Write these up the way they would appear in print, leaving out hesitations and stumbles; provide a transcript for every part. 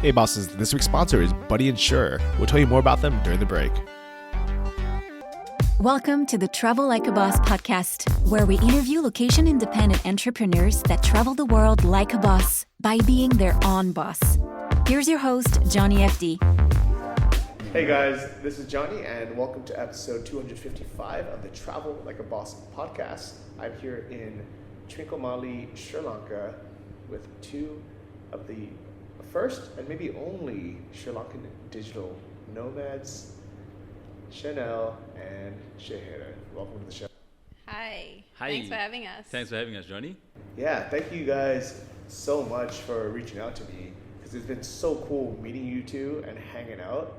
Hey bosses, this week's sponsor is Buddy Insure. We'll tell you more about them during the break. Welcome to the Travel Like a Boss podcast, where we interview location-independent entrepreneurs that travel the world like a boss by being their own boss. Here's your host, Johnny FD. Hey guys, this is Johnny and welcome to episode 255 of the Travel Like a Boss podcast. I'm here in Trincomalee, Sri Lanka with two of the first and maybe only Sri Lankan digital nomads, Shenelle and Shehaan. Welcome to the show. Hi. Hi. Thanks for having us. Thanks for having us, Johnny. Yeah, thank you guys so much for reaching out to me because it's been so cool meeting you two and hanging out.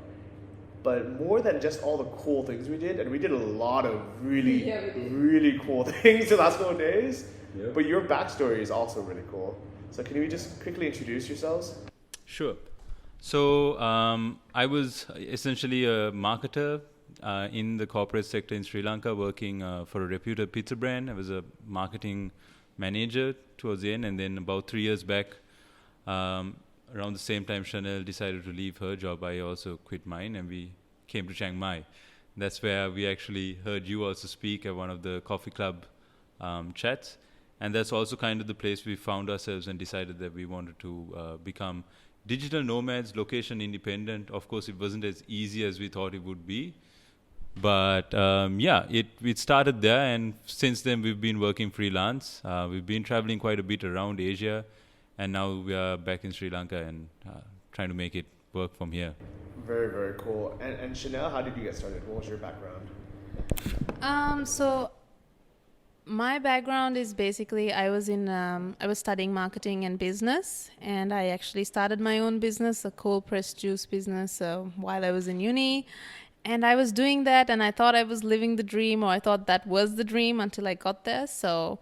But more than just all the cool things we did, and we did a lot of really cool things the last couple of days, but your backstory is also really cool. So can you just quickly introduce yourselves? Sure. So I was essentially a marketer in the corporate sector in Sri Lanka, working for a reputed pizza brand. I was a marketing manager towards the end, and then about 3 years back, around the same time Shenelle decided to leave her job, I also quit mine and we came to Chiang Mai. That's where we actually heard you also speak at one of the coffee club chats. And that's also kind of the place we found ourselves and decided that we wanted to become digital nomads, location independent. Of course, it wasn't as easy as we thought it would be. But it started there, and since then we've been working freelance. We've been traveling quite a bit around Asia. And now we are back in Sri Lanka and trying to make it work from here. Very, very cool. And Shenelle, how did you get started? What was your background? So my background is basically I was studying marketing and business, and I actually started my own business, a cold pressed juice business, while I was in uni. And I was doing that, and I thought I was living the dream, or I thought that was the dream until I got there. So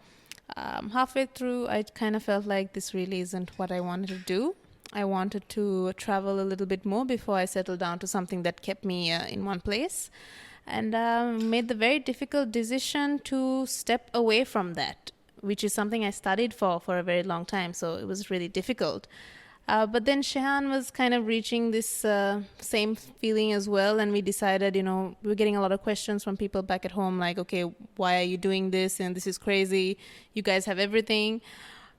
halfway through, I kind of felt like this really isn't what I wanted to do. I wanted to travel a little bit more before I settled down to something that kept me in one place. And made the very difficult decision to step away from that, which is something I studied for a very long time. So it was really difficult. But then Shehaan was kind of reaching this same feeling as well. And we decided, we were getting a lot of questions from people back at home like, okay, why are you doing this? And this is crazy. You guys have everything.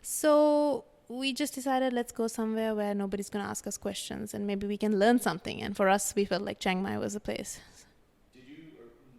So we just decided, let's go somewhere where nobody's going to ask us questions and maybe we can learn something. And for us, we felt like Chiang Mai was the place. Did you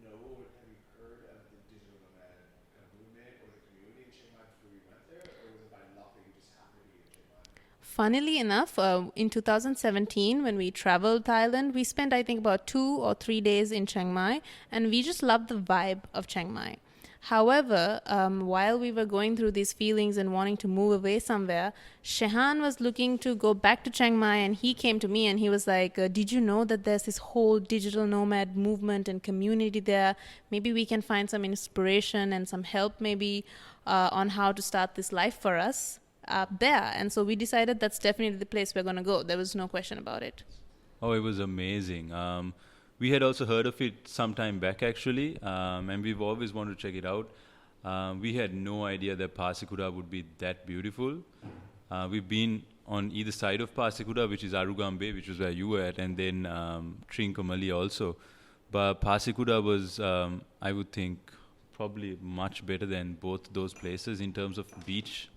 know, have you heard of the digital nomad kind of movement or the community in Chiang Mai before you went there? Or was it by luck that you just happened to be in Chiang Mai? Funnily enough, in 2017, when we traveled Thailand, we spent, I think, about 2 or 3 days in Chiang Mai, and we just loved the vibe of Chiang Mai. However, while we were going through these feelings and wanting to move away somewhere, Shehaan was looking to go back to Chiang Mai, and he came to me and he was like, did you know that there's this whole digital nomad movement and community there? Maybe we can find some inspiration and some help maybe on how to start this life for us there. And so we decided that's definitely the place we're going to go. There was no question about it. Oh, it was amazing. We had also heard of it some time back, actually, and we've always wanted to check it out. We had no idea that Pasikuda would be that beautiful. We've been on either side of Pasikuda, which is Arugambe, which is where you were at, and then Trincomalee also. But Pasikuda was, I would think, probably much better than both those places in terms of beach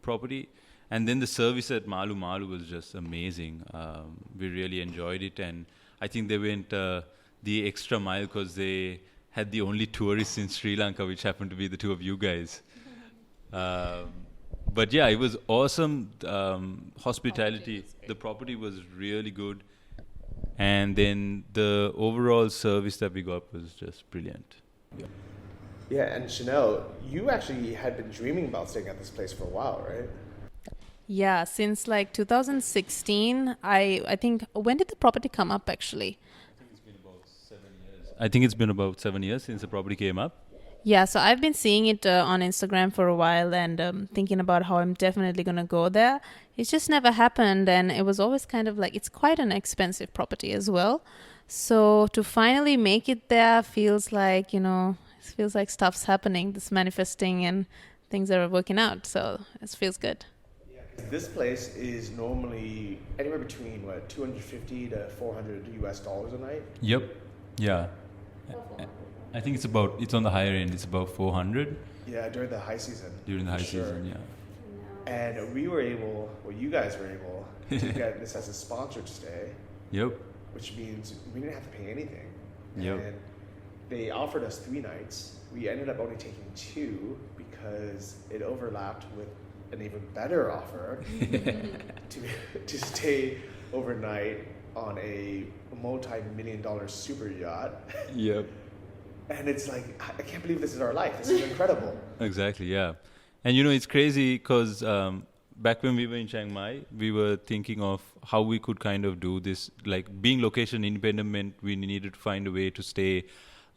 property. And then the service at Malu Malu was just amazing. We really enjoyed it, and I think they went the extra mile because they had the only tourists in Sri Lanka, which happened to be the two of you guys. But yeah, it was awesome. Hospitality, the property was really good. And then the overall service that we got was just brilliant. Yeah, and Shenelle, you actually had been dreaming about staying at this place for a while, right? Yeah, since like 2016, I think, when did the property come up actually? I think it's been about 7 years since the property came up. Yeah, so I've been seeing it on Instagram for a while and thinking about how I'm definitely going to go there. It's just never happened, and it was always kind of like, it's quite an expensive property as well. So to finally make it there feels like, stuff's happening, this manifesting and things are working out. So it feels good. Yeah, This place is normally anywhere between what, 250 to 400 US dollars a night. Yep. Yeah. I think it's on the higher end. It's about 400 Yeah, during the high season. during the high for sure. season. Yeah. And you guys were able to get this as a sponsored stay, Yep. which means we didn't have to pay anything. Yep. And they offered us 3 nights. We ended up only taking 2 because it overlapped with an even better offer to stay overnight on a multi-million-dollar super yacht. Yep. And it's like, I can't believe this is our life. This is incredible. Exactly, yeah. And it's crazy because back when we were in Chiang Mai, we were thinking of how we could kind of do this. Like being location independent meant we needed to find a way to stay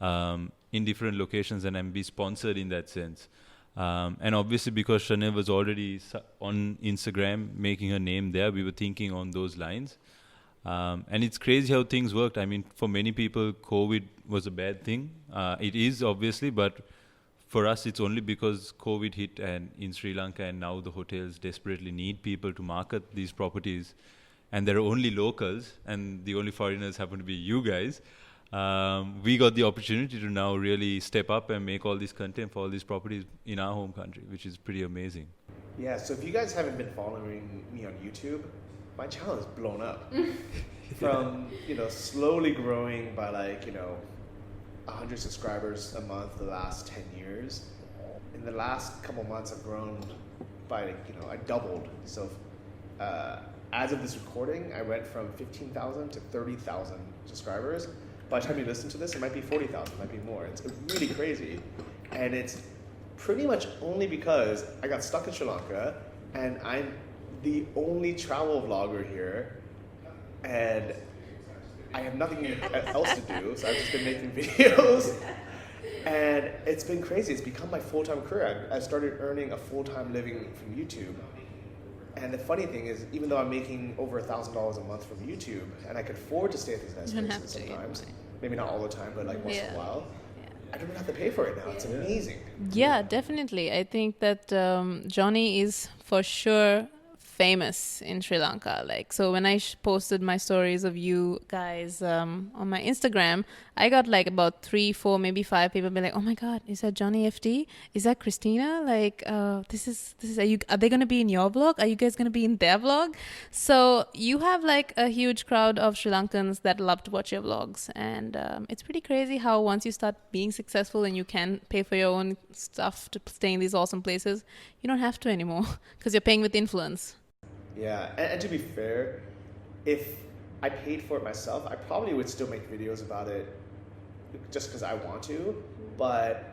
in different locations and be sponsored in that sense. And obviously because Shenelle was already on Instagram making her name there, we were thinking on those lines. And it's crazy how things worked. I mean, for many people, COVID was a bad thing. It is, obviously, but for us, it's only because COVID hit and in Sri Lanka, and now the hotels desperately need people to market these properties. And there are only locals, and the only foreigners happen to be you guys. We got the opportunity to now really step up and make all this content for all these properties in our home country, which is pretty amazing. Yeah, so if you guys haven't been following me on YouTube, my channel has blown up. From, slowly growing by 100 subscribers a month the last 10 years. In the last couple months, I've grown by, I doubled. So as of this recording, I went from 15,000 to 30,000 subscribers. By the time you listen to this, it might be 40,000, it might be more. It's really crazy. And it's pretty much only because I got stuck in Sri Lanka and I'm the only travel vlogger here. And I have nothing else to do, so I've just been making videos. And it's been crazy. It's become my full-time career. I started earning a full-time living from YouTube. And the funny thing is, even though I'm making over $1,000 a month from YouTube, and I could afford to stay at these nice places sometimes, maybe not all the time, but once in a while, I don't have to pay for it now. It's amazing. Yeah, definitely. I think that Johnny is for sure famous in Sri Lanka. So when I posted my stories of you guys on my Instagram, I got about 3, 4, maybe 5 people be like, "Oh my God, is that Johnny FD? Is that Christina? This is. Are they gonna be in your vlog? Are you guys gonna be in their vlog?" So you have a huge crowd of Sri Lankans that love to watch your vlogs, and it's pretty crazy how once you start being successful and you can pay for your own stuff to stay in these awesome places, you don't have to anymore because you're paying with influence. Yeah, and to be fair, if I paid for it myself, I probably would still make videos about it just because I want to, but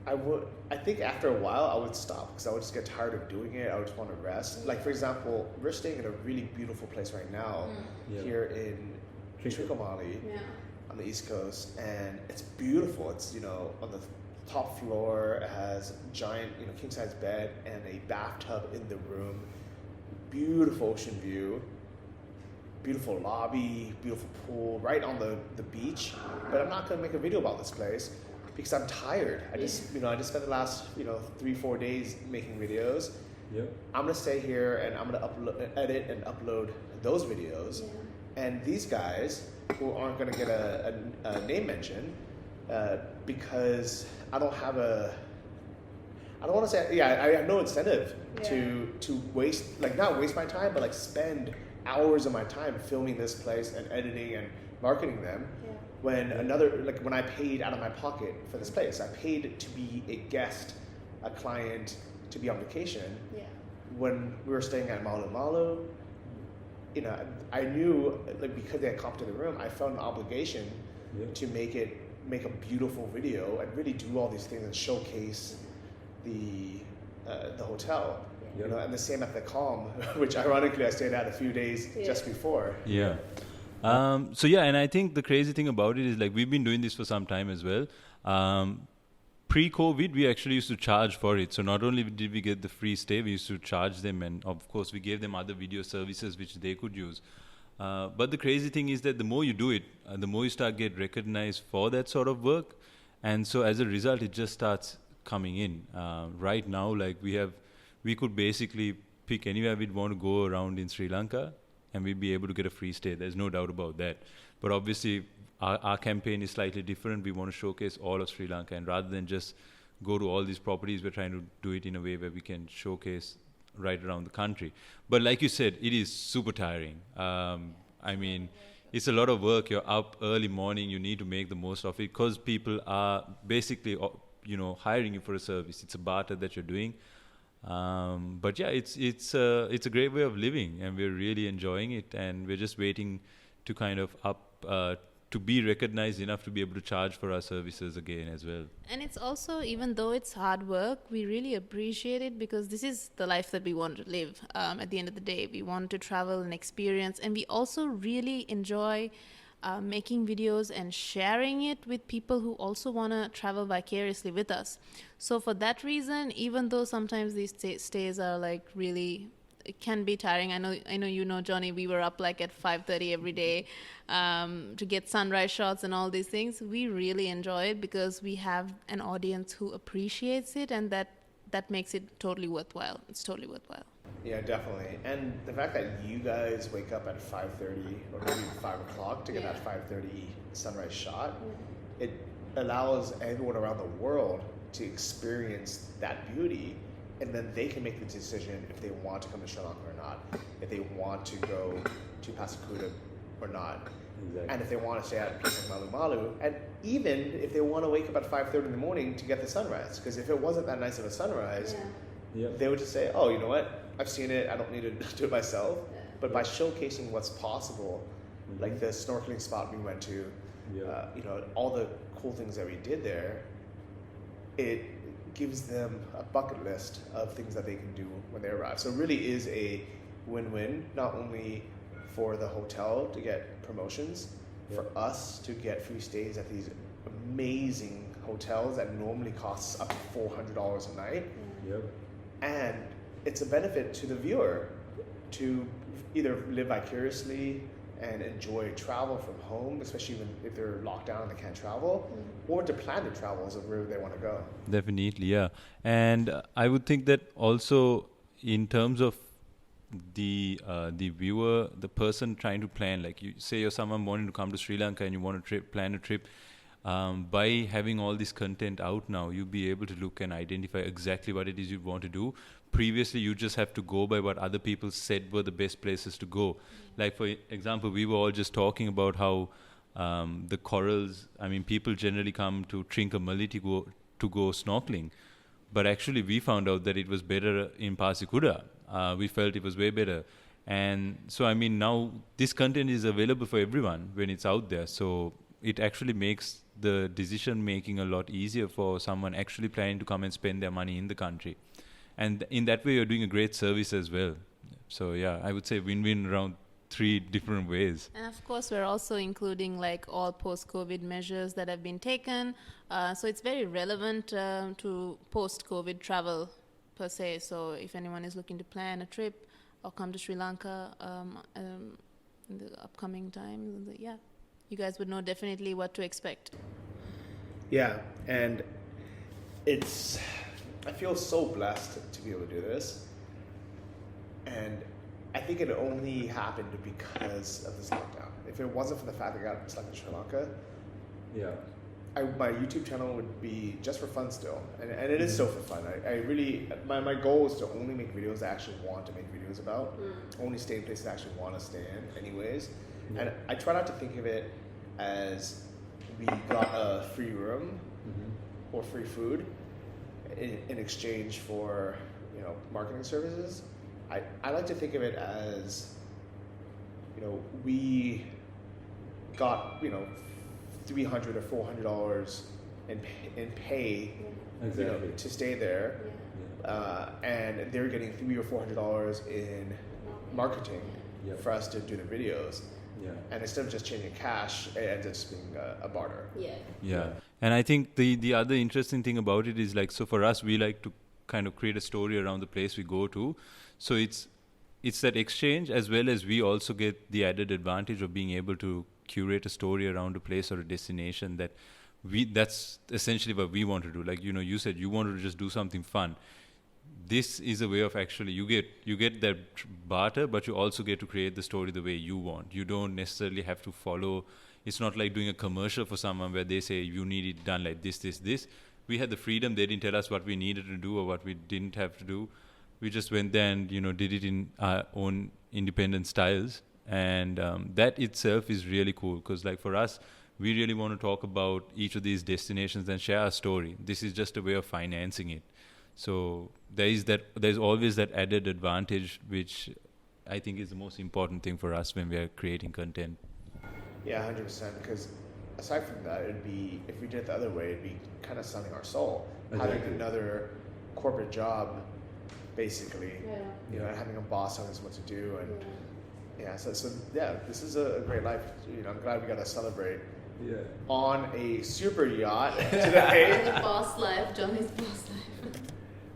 I think after a while I would stop because I would just get tired of doing it. I would just want to rest. For example, we're staying in a really beautiful place right now here in Trincomalee on the East Coast, and it's beautiful. It's, on the top floor, it has a giant, king-size bed and a bathtub in the room. Beautiful ocean view, beautiful lobby, beautiful pool, right on the beach. But I'm not going to make a video about this place because I'm tired. I just spent the last 3-4 days making videos. Yep. I'm going to stay here and I'm going to edit and upload those videos. Yeah. And these guys who aren't going to get a name mention because I don't want to say, I have no incentive to waste, not waste my time, but spend hours of my time filming this place and editing and marketing them. Yeah. When I paid out of my pocket for this place, I paid to be a guest, a client, to be on vacation. Yeah. When we were staying at Malu Malu, I knew, because they had comped to the room, I felt an obligation to make a beautiful video and really do all these things and showcase the hotel, and the same at the Calm, which ironically I stayed at a few days just before. Yeah. And I think the crazy thing about it is we've been doing this for some time as well. Pre-COVID, we actually used to charge for it. So not only did we get the free stay, we used to charge them, and of course we gave them other video services which they could use. But the crazy thing is that the more you do it, the more you start get recognized for that sort of work, and so as a result, it just starts coming in. Right now, we could basically pick anywhere we'd want to go around in Sri Lanka, and we'd be able to get a free stay. There's no doubt about that. But obviously, our campaign is slightly different. We want to showcase all of Sri Lanka, and rather than just go to all these properties, we're trying to do it in a way where we can showcase right around the country. But like you said, it is super tiring. I mean, it's a lot of work. You're up early morning. You need to make the most of it because people are basically, hiring you for a service. It's a barter that you're doing. But yeah, it's a great way of living, and we're really enjoying it. And we're just waiting to kind of to be recognized enough to be able to charge for our services again as well. And it's also, even though it's hard work, we really appreciate it because this is the life that we want to live. At the end of the day, we want to travel and experience, and we also really enjoy making videos and sharing it with people who also want to travel vicariously with us. So for that reason, even though sometimes these stays are like really, it can be tiring. I know Johnny, we were up like at 5:30 every day to get sunrise shots and all these things. We really enjoy it because we have an audience who appreciates it, and that makes it totally worthwhile. It's totally worthwhile. Yeah, definitely. And the fact that you guys wake up at 5:30 or maybe 5 o'clock to get that 5:30 sunrise shot, it allows everyone around the world to experience that beauty, and then they can make the decision if they want to come to Sri Lanka or not, if they want to go to Pasakuta or not, and if they want to stay at a place like Malu Malu, and even if they want to wake up at 5:30 in the morning to get the sunrise, because if it wasn't that nice of a sunrise, they would just say, oh, you know what, I've seen it, I don't need to do it myself. But by showcasing what's possible, like the snorkeling spot we went to, all the cool things that we did there, it gives them a bucket list of things that they can do when they arrive. So it really is a win-win, not only for the hotel to get promotions, for us to get free stays at these amazing hotels that normally costs up to $400 a night. And it's a benefit to the viewer to either live vicariously and enjoy travel from home, especially if they're locked down and they can't travel, or to plan to travel as of where they want to go. Definitely, yeah. And I would think that also in terms of the viewer, the person trying to plan, like you say you're someone wanting to come to Sri Lanka and you want to plan a trip, by having all this content out now, you'll be able to look and identify exactly what it is you want to do. Previously, you just have to go by what other people said were the best places to go. Like, for example, we were all just talking about how the corals, I mean, people generally come to Trincomalee to go snorkeling. But actually, we found out that it was better in Pasakuta. We felt it was way better. And so, I mean, now this content is available for everyone when it's out there. So it actually makes the decision making a lot easier for someone actually planning to come and spend their money in the country. And in that way, you're doing a great service as well. So yeah, I would say win-win around 3 different ways. And of course, we're also including like all post-COVID measures that have been taken. So it's very relevant to post-COVID travel per se. So if anyone is looking to plan a trip or come to Sri Lanka in the upcoming time, you guys would know definitely what to expect. Yeah, and I feel so blessed to be able to do this. And I think it only happened because of this lockdown. If it wasn't for the fact that I got stuck in Sri Lanka, my YouTube channel would be just for fun still. And it is still for fun. I really, my goal is to only make videos I actually want to make videos about. Only stay in places I actually want to stay in anyways. And I try not to think of it as we got a free room or free food in exchange for marketing services. I like to think of it as we got $300 or $400 in pay to stay there, and they're getting $300 or $400 in marketing for us to do the videos. And instead of just changing cash, it ends up just being a barter. Yeah. And I think the other interesting thing about it is so for us, we like to kind of create a story around the place we go to. So it's that exchange, as well as we also get the added advantage of being able to curate a story around a place or a destination that's essentially what we want to do. Like, you said you wanted to just do something fun. this is a way of actually you get that barter, but you also get to create the story the way you want. You don't necessarily have to follow. It's not like doing a commercial for someone where they say you need it done like this. We had the freedom. They didn't tell us what we needed to do or what we didn't have to do. We just went there and did it in our own independent styles, and that itself is really cool because like for us, we really want to talk about each of these destinations and share our story. This is just a way of financing it. So there's always that added advantage, which I think is the most important thing for us when we are creating content. Yeah, 100%. Because aside from that, it'd be, if we did it the other way, it'd be kind of selling our soul. Exactly. Having another corporate job, basically, having a boss telling us what to do, and this is a great life. I'm glad we got to celebrate on a super yacht today. The boss life, Johnny's boss life.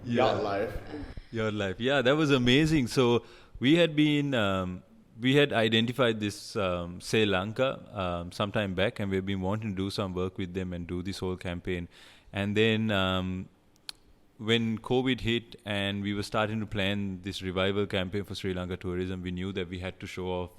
Yacht life. Yacht life. Yeah, that was amazing. So we had identified this Sri Lanka sometime back, and we've been wanting to do some work with them and do this whole campaign. And then when COVID hit and we were starting to plan this revival campaign for Sri Lanka tourism, we knew that we had to show off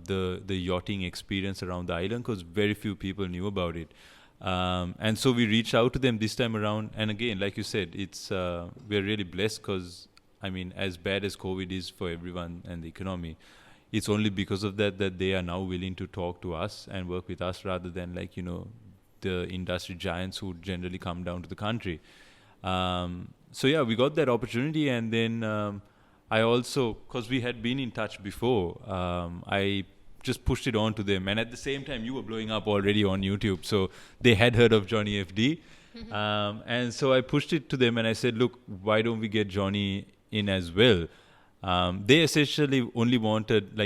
the yachting experience around the island because very few people knew about it. And so we reached out to them this time around. And again, like you said, it's we're really blessed because, I mean, as bad as COVID is for everyone and the economy, it's only because of that they are now willing to talk to us and work with us rather than the industry giants who generally come down to the country. So yeah, we got that opportunity, and then I also, because we had been in touch before, I just pushed it on to them, and at the same time you were blowing up already on YouTube, so they had heard of Johnny FD. And so I pushed it to them and I said, look, why don't we get Johnny in as well? They essentially only wanted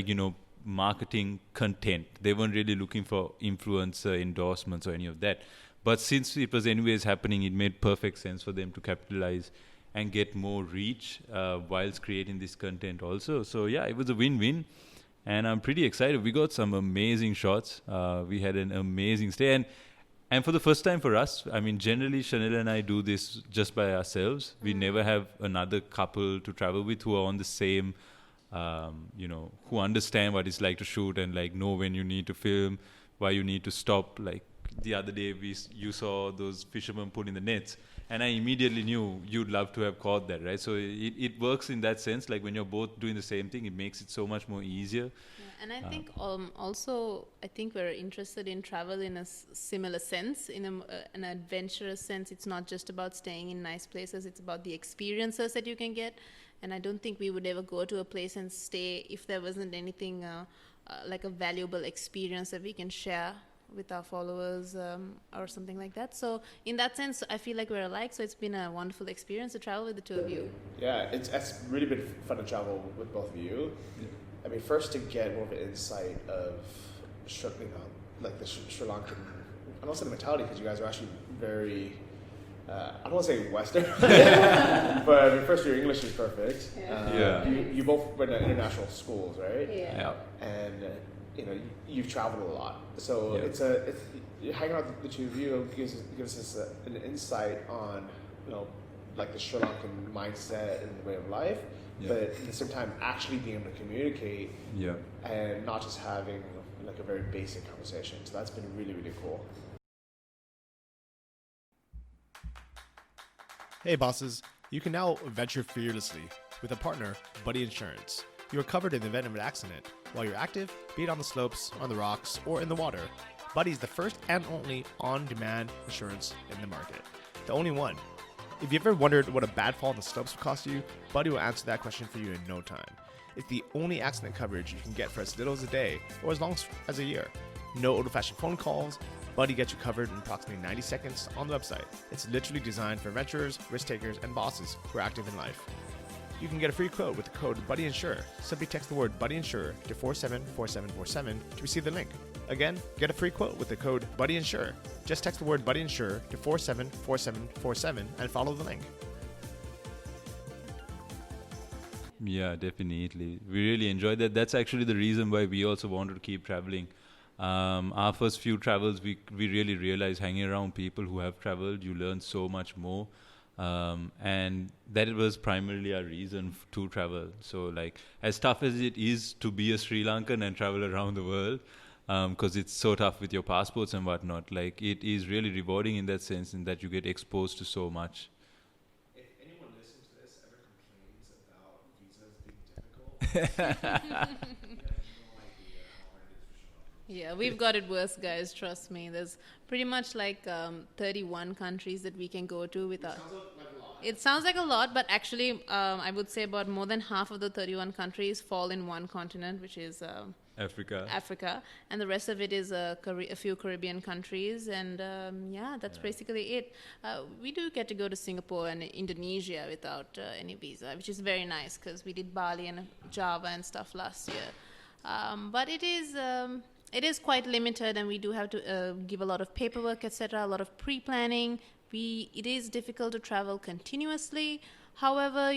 marketing content. They weren't really looking for influencer endorsements or any of that. But since it was anyways happening, it made perfect sense for them to capitalize and get more reach whilst creating this content also. So yeah, it was a win-win. And I'm pretty excited. We got some amazing shots. We had an amazing stay. And for the first time for us, I mean, generally, Shenelle and I do this just by ourselves. We never have another couple to travel with who are on the same, who understand what it's like to shoot and know when you need to film, why you need to stop. Like the other day, you saw those fishermen pulling the nets. And I immediately knew you'd love to have caught that, right? So it works in that sense. Like when you're both doing the same thing, it makes it so much more easier. Yeah, and I think also, I think we're interested in travel in a similar sense, in an adventurous sense. It's not just about staying in nice places. It's about the experiences that you can get. And I don't think we would ever go to a place and stay if there wasn't anything like a valuable experience that we can share with our followers or something like that. So in that sense, I feel like we're alike. So it's been a wonderful experience to travel with the two of you. Yeah, it's really been fun to travel with both of you. Yeah. I mean, first to get more of an insight of, the Sri Lankan, I don't say the mentality because you guys are actually very, I don't want to say Western, but I mean, first your English is perfect. Yeah. You both went to international schools, right? Yeah. And you've traveled a lot, so it's hanging out with the two of you gives us an insight on the Sri Lankan mindset and the way of life, but at the same time actually being able to communicate, and not just having a very basic conversation. So that's been really, really cool. Hey bosses, you can now venture fearlessly with a partner, Buddy Insurance. You are covered in the event of an accident while you're active, be it on the slopes, on the rocks, or in the water. Buddy is the first and only on-demand insurance in the market. The only one. If you ever wondered what a bad fall on the slopes would cost you, Buddy will answer that question for you in no time. It's the only accident coverage you can get for as little as a day or as long as a year. No old-fashioned phone calls. Buddy gets you covered in approximately 90 seconds on the website. It's literally designed for adventurers, risk takers, and bosses who are active in life. You can get a free quote with the code BuddyInsure. Simply text the word BuddyInsure to 474747 to receive the link. Again, get a free quote with the code BuddyInsure. Just text the word BuddyInsure to 474747 and follow the link. Yeah, definitely. We really enjoyed that. That's actually the reason why we also wanted to keep traveling. Our first few travels, we really realized hanging around people who have traveled, you learn so much more. And that was primarily our reason to travel. So like, as tough as it is to be a Sri Lankan and travel around the world, because it's so tough with your passports and whatnot, like it is really rewarding in that sense, in that you get exposed to so much. If anyone listening to this ever complains about visas being difficult, Yeah, we've got it worse, guys. Trust me. There's pretty much like 31 countries that we can go to without. It sounds like a lot, but actually, I would say about more than half of the 31 countries fall in one continent, which is Africa, and the rest of it is a few Caribbean countries, and that's basically it. We do get to go to Singapore and Indonesia without any visa, which is very nice because we did Bali and Java and stuff last year. But it is quite limited, and we do have to give a lot of paperwork, etc., a lot of pre-planning. It is difficult to travel continuously. However,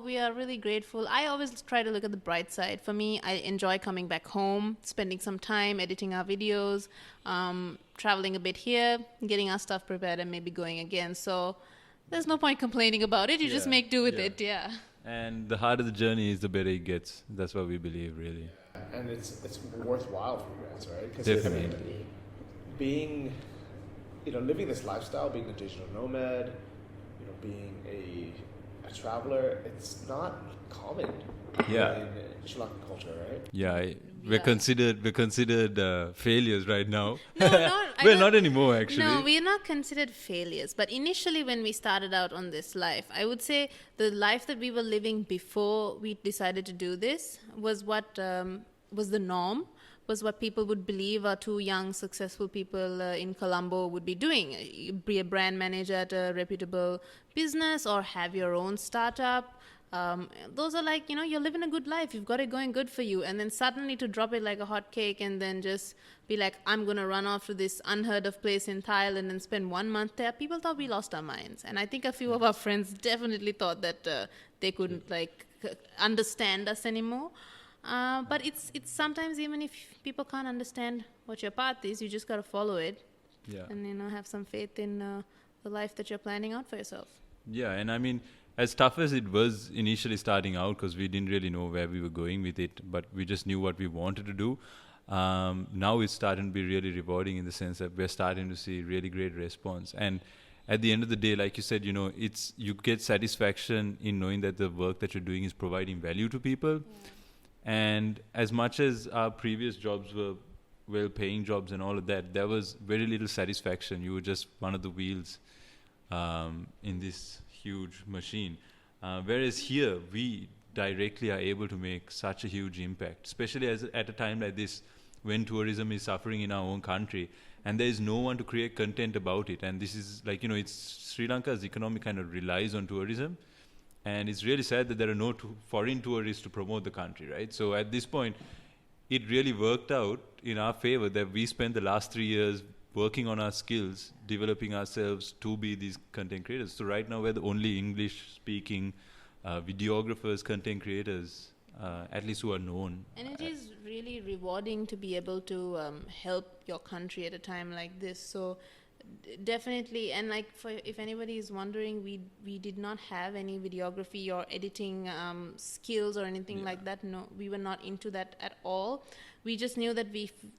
we are really grateful. I always try to look at the bright side. For me, I enjoy coming back home, spending some time editing our videos, traveling a bit here, getting our stuff prepared, and maybe going again. So there's no point complaining about it. You just make do with it, And the harder the journey is, the better it gets. That's what we believe, really. And it's worthwhile for you guys, right? 'Cause Definitely. Being, living this lifestyle, being a digital nomad, being a traveler, it's not common in Sri Lankan culture, right? We're considered failures right now. No, not anymore, actually. No, we're not considered failures. But initially, when we started out on this life, I would say the life that we were living before we decided to do this was what was the norm, was what people would believe our two young, successful people in Colombo would be doing. Be a brand manager at a reputable business or have your own startup. Those are like, you're living a good life. You've got it going good for you. And then suddenly to drop it like a hot cake and then just be like, I'm going to run off to this unheard of place in Thailand and spend 1 month there. People thought we lost our minds. And I think a few of our friends definitely thought that they couldn't understand us anymore. But it's sometimes, even if people can't understand what your path is, you just got to follow it. And, have some faith in the life that you're planning out for yourself. Yeah, and I mean, as tough as it was initially starting out, because we didn't really know where we were going with it, but we just knew what we wanted to do. Now it's starting to be really rewarding in the sense that we're starting to see really great response. And at the end of the day, like you said, you get satisfaction in knowing that the work that you're doing is providing value to people. And as much as our previous jobs were well-paying jobs and all of that, there was very little satisfaction. You were just one of the wheels in this huge machine. Whereas here, we directly are able to make such a huge impact, especially at a time like this when tourism is suffering in our own country and there is no one to create content about it. And this is Sri Lanka's economy kind of relies on tourism. And it's really sad that there are no foreign tourists to promote the country, right? So at this point, it really worked out in our favor that we spent the last 3 years working on our skills, developing ourselves to be these content creators. So right now, we're the only English-speaking videographers, content creators, at least who are known. And it is really rewarding to be able to help your country at a time like this. So definitely, and if anybody is wondering, we did not have any videography or editing skills or anything like that. No, we were not into that at all. We just knew that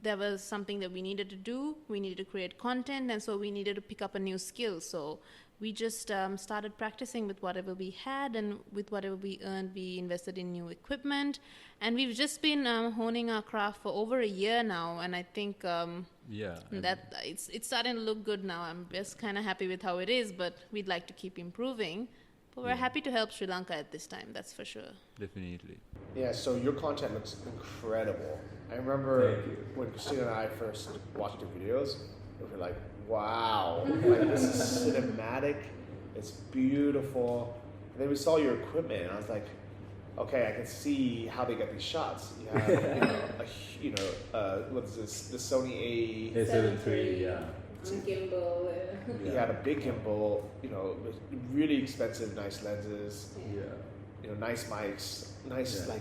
there was something that we needed to do. We needed to create content, and so we needed to pick up a new skill. So we just started practicing with whatever we had, and with whatever we earned, we invested in new equipment. And we've just been honing our craft for over a year now, and I think that it's starting to look good now. I'm just kind of happy with how it is, but we'd like to keep improving. But we're happy to help Sri Lanka at this time, that's for sure. Definitely. Yeah, so your content looks incredible. I remember when Christina and I first watched your videos, we were like, wow, this is cinematic, it's beautiful. And then we saw your equipment, and I was like, okay, I can see how they get these shots. You have, what is this? The Sony A7 III, Gimbal. You had a big gimbal, with really expensive, nice lenses. Nice mics,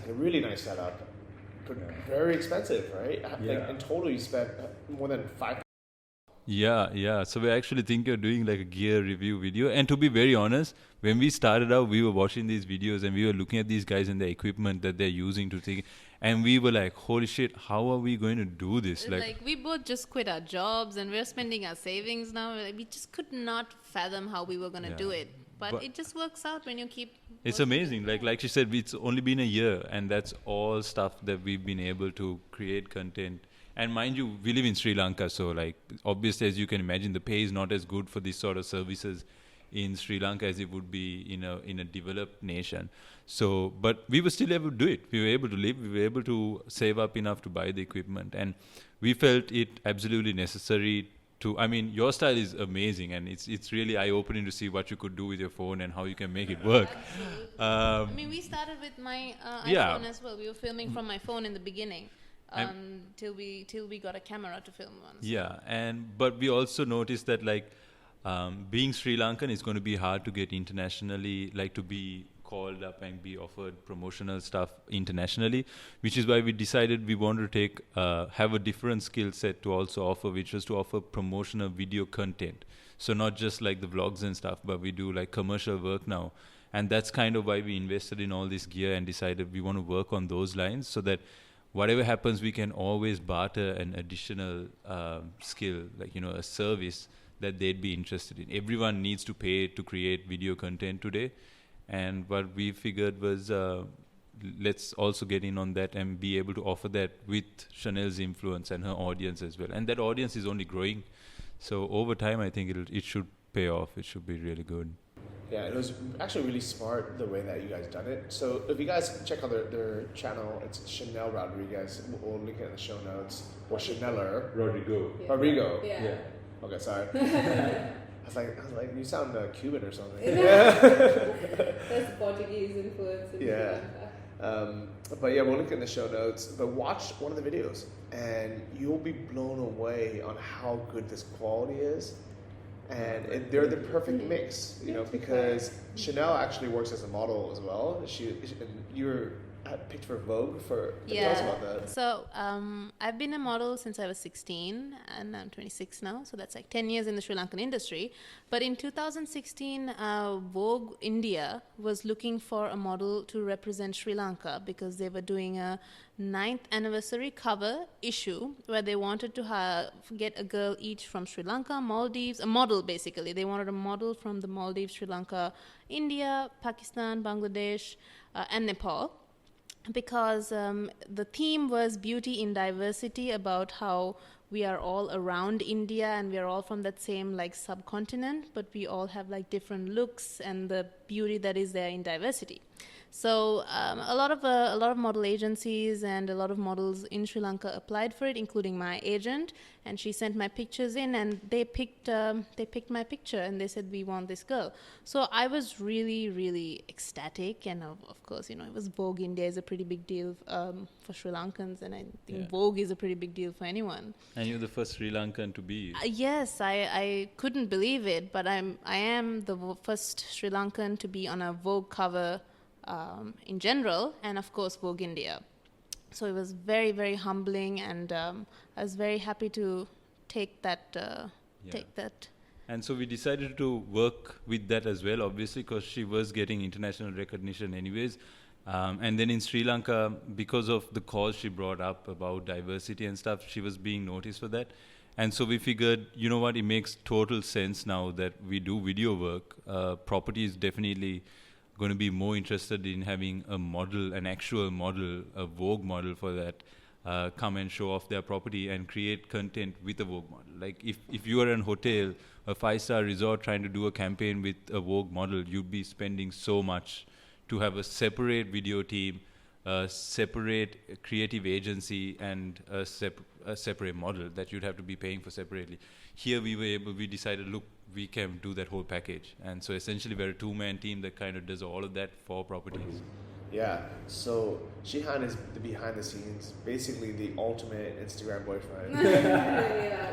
a really nice setup, but very expensive, right? In total, you spent more than $5,000 Yeah. So we're actually thinking of doing like a gear review video. And to be very honest, when we started out, we were watching these videos and we were looking at these guys and the equipment that they're using to think, and we were like, holy shit, how are we going to do this? Like we both just quit our jobs and we're spending our savings now. Like, we just could not fathom how we were going to do it. But it just works out when you keep. It's amazing. Like she said, it's only been a year, and that's all stuff that we've been able to create content. And mind you, we live in Sri Lanka, so like obviously, as you can imagine, the pay is not as good for these sort of services in Sri Lanka as it would be in a developed nation. So, but we were still able to do it. We were able to live. We were able to save up enough to buy the equipment, and we felt it absolutely necessary to. I mean, your style is amazing, and it's really eye-opening to see what you could do with your phone and how you can make it work. I mean, we started with my iPhone as well. We were filming from my phone in the beginning. Till we got a camera to film on. So. Yeah, but we also noticed that like being Sri Lankan is going to be hard to get internationally, like to be called up and be offered promotional stuff internationally, which is why we decided we wanted to have a different skill set to also offer, which was to offer promotional video content. So not just like the vlogs and stuff, but we do like commercial work now. And that's kind of why we invested in all this gear and decided we want to work on those lines so that whatever happens, we can always barter an additional skill, like, a service that they'd be interested in. Everyone needs to pay to create video content today. And what we figured was, let's also get in on that and be able to offer that with Shenelle's influence and her audience as well. And that audience is only growing. So over time, I think it should pay off. It should be really good. Yeah, it was actually really smart the way that you guys done it. So if you guys check out their channel, it's Shenelle Rodriguez. We'll link it in the show notes. Or Sheneller. Rodrigo. Yeah. Rodrigo. Yeah. Okay, sorry. I was like, you sound Cuban or something. That's Portuguese influence. Yeah. But yeah, we'll link it in the show notes. But watch one of the videos, and you'll be blown away on how good this quality is. And they're the perfect mix, because Shenelle actually works as a model as well. You're picked for Vogue for. Tell us about that. So I've been a model since I was 16, and I'm 26 now. So that's like 10 years in the Sri Lankan industry. But in 2016, Vogue India was looking for a model to represent Sri Lanka because they were doing a 9th anniversary cover issue where they wanted to get a girl each from Sri Lanka, Maldives, a model basically. They wanted a model from the Maldives, Sri Lanka, India, Pakistan, Bangladesh, and Nepal. Because the theme was beauty in diversity, about how we are all around India and we are all from that same like subcontinent, but we all have like different looks and the beauty that is there in diversity. So a lot of model agencies and a lot of models in Sri Lanka applied for it, including my agent, and she sent my pictures in, and they picked my picture, and they said, we want this girl. So I was really, really ecstatic, and of course, it was Vogue India is a pretty big deal for Sri Lankans, and I think Vogue is a pretty big deal for anyone. And you're the first Sri Lankan to be. Yes, I couldn't believe it, but I am the first Sri Lankan to be on a Vogue cover. In general, and of course Vogue India. So it was very, very humbling, and I was very happy to take that. And so we decided to work with that as well, obviously, because she was getting international recognition anyways. And then in Sri Lanka, because of the cause she brought up about diversity and stuff, she was being noticed for that. And so we figured, it makes total sense now that we do video work. Property is definitely going to be more interested in having a model, an actual model, a Vogue model for that, come and show off their property and create content with a Vogue model. Like if you are in a hotel, a 5-star resort trying to do a campaign with a Vogue model, you'd be spending so much to have a separate video team, a separate creative agency, and a separate model that you'd have to be paying for separately. Here we decided, look, we can do that whole package. And so essentially we're a 2-man team that kind of does all of that for properties. Yeah, so Shehaan is the behind the scenes, basically the ultimate Instagram boyfriend.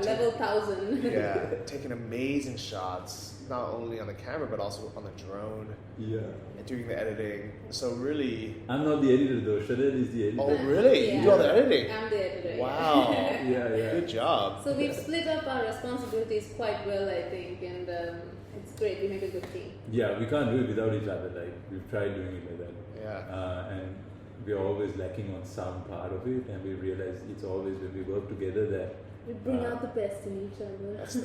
Level 1000. Yeah, taking amazing shots, not only on the camera, but also on the drone. Yeah. And doing the editing. So really... I'm not the editor though, Shenelle is the editor. Oh really? Yeah. You do all the editing? I'm the editor. Wow. Good job. So we've split up our responsibilities quite well, I think, and it's great. We make a good team. Yeah, we can't do it without each other. Like we've tried doing it like that. Yeah. And we're always lacking on some part of it, and we realize it's always when we work together that We bring out the best in each other. That's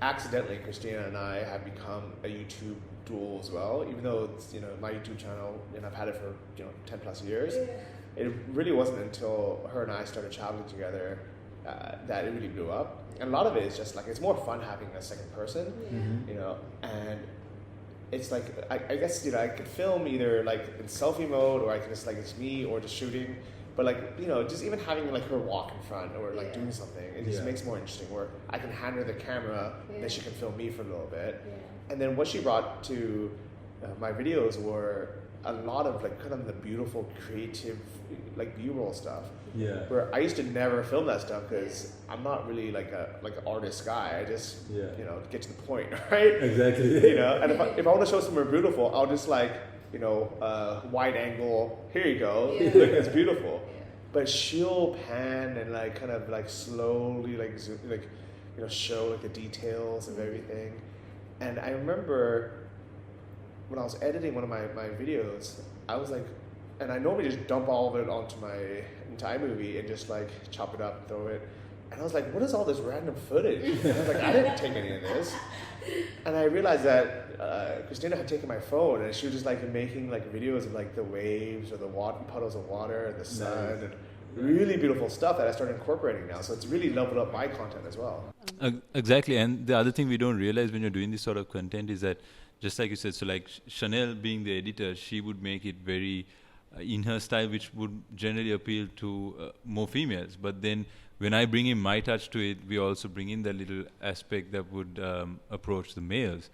accidentally, Christina and I have become a YouTube duel as well. Even though it's my YouTube channel, and I've had it for 10 plus years. Yeah. It really wasn't until her and I started traveling together that it really blew up. And a lot of it is just like it's more fun having a second person, and it's like I guess I could film either like in selfie mode, or I can just like it's me or just shooting. But like just even having like her walk in front or like doing something, it just makes it more interesting. Where I can hand her the camera, then she can film me for a little bit, and then what she brought to my videos were a lot of like kind of the beautiful, creative, like B-roll stuff. Yeah. Where I used to never film that stuff because I'm not really like an artist guy. I just get to the point, right? Exactly. And if I want to show somewhere beautiful, I'll just like wide angle. Here you go. Look, it's beautiful. But she'll pan and like kind of like slowly like zoom, like show like the details of everything. And I remember when I was editing one of my videos, I was like, and I normally just dump all of it onto iMovie and just like chop it up and throw it. And I was like, what is all this random footage? And I was like, I didn't take any of this. And I realized that Christina had taken my phone and she was just like making like videos of like the waves or the puddles of water and the sun and really beautiful stuff that I started incorporating now. So it's really leveled up my content as well. Exactly. And the other thing we don't realize when you're doing this sort of content is that, just like you said, so like Shenelle being the editor, she would make it very in her style, which would generally appeal to more females. But then when I bring in my touch to it, we also bring in that little aspect that would approach the males.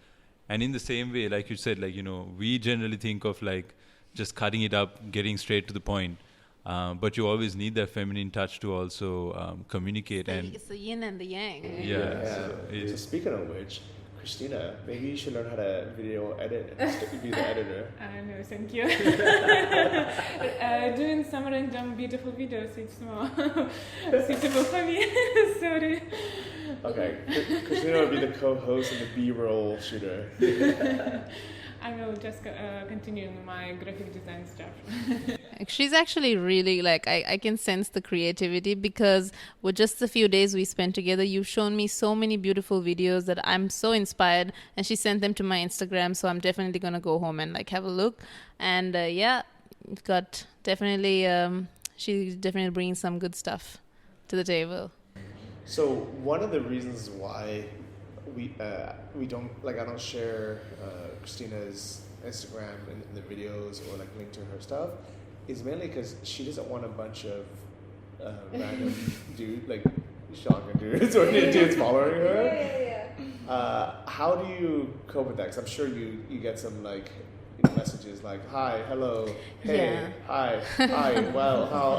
And in the same way, like you said, like, we generally think of like just cutting it up, getting straight to the point. But you always need that feminine touch to also communicate. It's the yin and the yang. So speaking of which, Christina, maybe you should learn how to video edit and be the editor. No, thank you. Doing summer and jump beautiful videos, it's more suitable for me. Sorry. Okay, Christina will be the co-host and the B-roll shooter. I will just continue my graphic design stuff. She's actually really I can sense the creativity because with just the few days we spent together, you've shown me so many beautiful videos that I'm so inspired, and she sent them to my Instagram, so I'm definitely going to go home and have a look. And you've got definitely, she's definitely bringing some good stuff to the table. So one of the reasons why we don't I don't share Christina's Instagram in the videos or link to her stuff is mainly because she doesn't want a bunch of random Lankan dudes or Indians following her. How do you cope with that? Because I'm sure you get some messages like, hi, hello, hey, hi, well, how?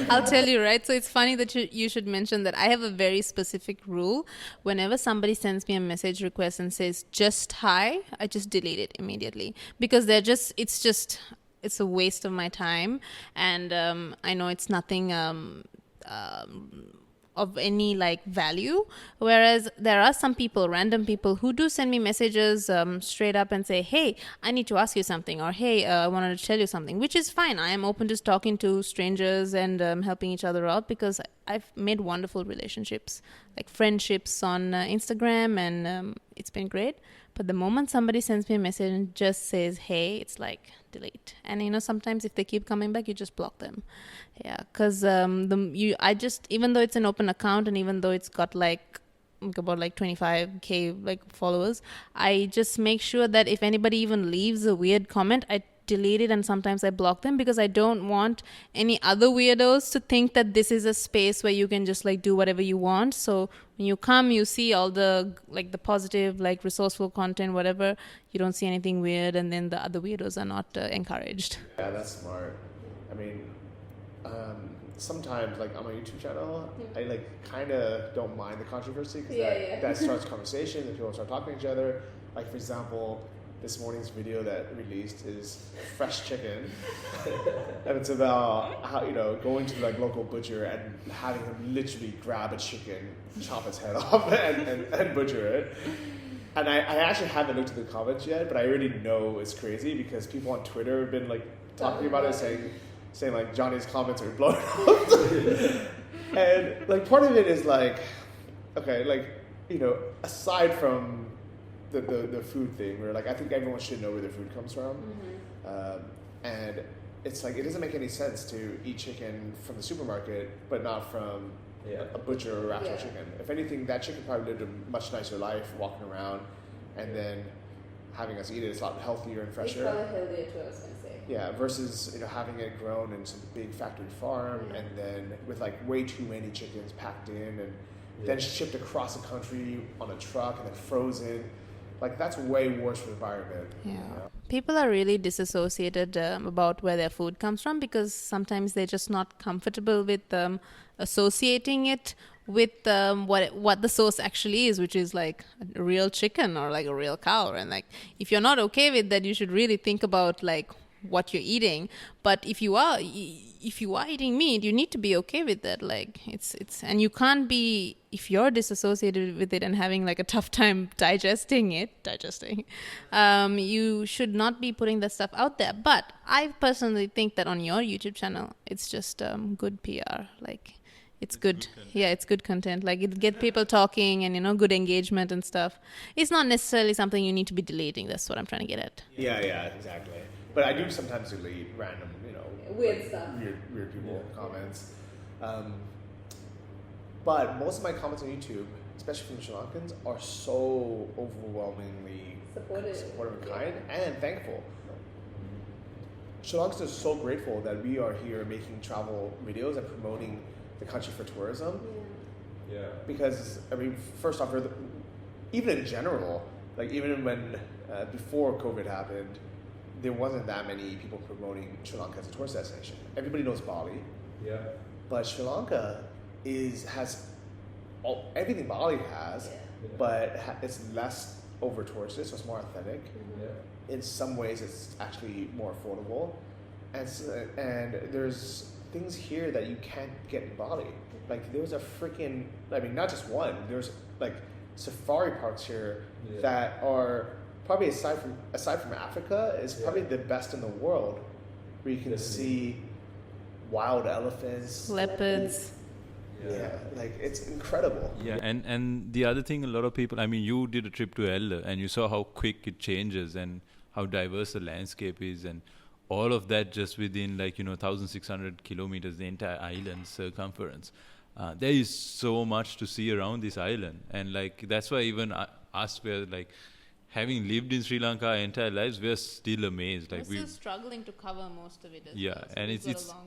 I'll tell you, right? So it's funny that you should mention that I have a very specific rule. Whenever somebody sends me a message request and says just hi, I just delete it immediately because it's a waste of my time, and I know it's nothing of any value, whereas there are some people, random people, who do send me messages straight up and say, hey, I need to ask you something, or hey, I wanted to tell you something, which is fine. I am open to talking to strangers and helping each other out because I've made wonderful relationships, friendships on Instagram, and it's been great. But the moment somebody sends me a message and just says, hey, it's delete. And sometimes if they keep coming back, you just block them. Yeah, because even though it's an open account and even though it's got about 25k followers, I just make sure that if anybody even leaves a weird comment, I delete it, and sometimes I block them because I don't want any other weirdos to think that this is a space where you can just do whatever you want. So when you come, you see all the the positive, resourceful content, whatever. You don't see anything weird, and then the other weirdos are not encouraged. Yeah, that's smart. I mean, sometimes on my YouTube channel, I kind of don't mind the controversy because that starts conversations and people start talking to each other. For example, this morning's video that released is fresh chicken, and it's about how, you know, going to like local butcher and having him literally grab a chicken, chop its head off, and butcher it. And I actually haven't looked at the comments yet, but I already know it's crazy because people on Twitter have been like talking about it, saying like Johnny's comments are blowing up. And like part of it is like, okay, like, you know, aside from the food thing, where like I think everyone should know where their food comes from, and it's like it doesn't make any sense to eat chicken from the supermarket but not from a butcher or actual chicken. If anything, that chicken probably lived a much nicer life walking around, and then having us eat it, it's a lot healthier and fresher. It's probably healthier too, I was gonna say. Yeah, versus, you know, having it grown in some big factory farm and then with like way too many chickens packed in and then shipped across the country on a truck and then frozen. Like that's way worse for the environment. Yeah. You know? People are really disassociated about where their food comes from because sometimes they're just not comfortable with associating it with what the source actually is, which is like a real chicken or like a real cow. And like if you're not okay with that, you should really think about like what you're eating. But if you are eating meat, you need to be okay with that. Like it's and you can't be, if you're disassociated with it and having like a tough time digesting, you should not be putting that stuff out there. But I personally think that on your YouTube channel, it's just good PR. Like it's good. It's good content. Like it get people talking and, you know, good engagement and stuff. It's not necessarily something you need to be deleting. That's what I'm trying to get at. Yeah, exactly. But I do sometimes delete random, you know, weird like, stuff. Weird people comments. But most of my comments on YouTube, especially from the Sri Lankans, are so overwhelmingly supportive and kind and thankful. Sri Lankans are so grateful that we are here making travel videos and promoting the country for tourism. Yeah. Because, I mean, first off, even in general, like even when, before COVID happened, there wasn't that many people promoting Sri Lanka as a tourist destination. Everybody knows Bali. Yeah. But Sri Lanka has everything Bali has, but it's less over touristed, so it's more authentic. Yeah. In some ways, it's actually more affordable, and there's things here that you can't get in Bali. Like there's a freaking, I mean, not just one. There's like safari parks here that are probably aside from Africa, is probably the best in the world, where you can see wild elephants, Leopards. Yeah, like it's incredible. Yeah, and the other thing, a lot of people, I mean, you did a trip to Elder and you saw how quick it changes and how diverse the landscape is, and all of that just within 1,600 kilometers, the entire island circumference. There is so much to see around this island, and that's why even us, we're having lived in Sri Lanka our entire lives, we're still amazed. We're still struggling to cover most of it as well. So and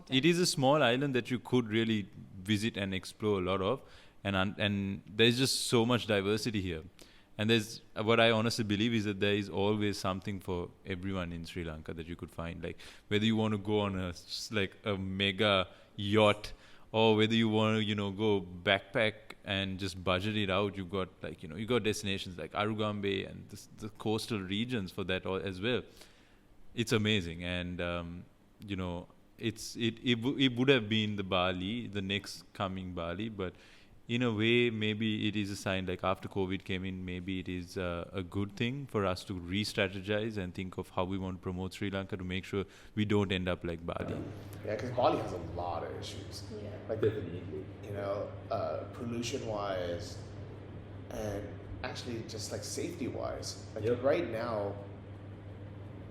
it is a small island that you could really visit and explore a lot of, and there's just so much diversity here. And there's what I honestly believe is that there is always something for everyone in Sri Lanka that you could find. Like whether you want to go on a mega yacht, or whether you want to go backpack and just budget it out, you've got you got destinations like Arugambe and the coastal regions for that as well. It's amazing, and it would have been the next coming Bali, but in a way, maybe it is a sign, after COVID came in, maybe it is a good thing for us to re-strategize and think of how we want to promote Sri Lanka to make sure we don't end up like Bali. Yeah, because Bali has a lot of issues. Pollution-wise, and actually just safety-wise. Right now,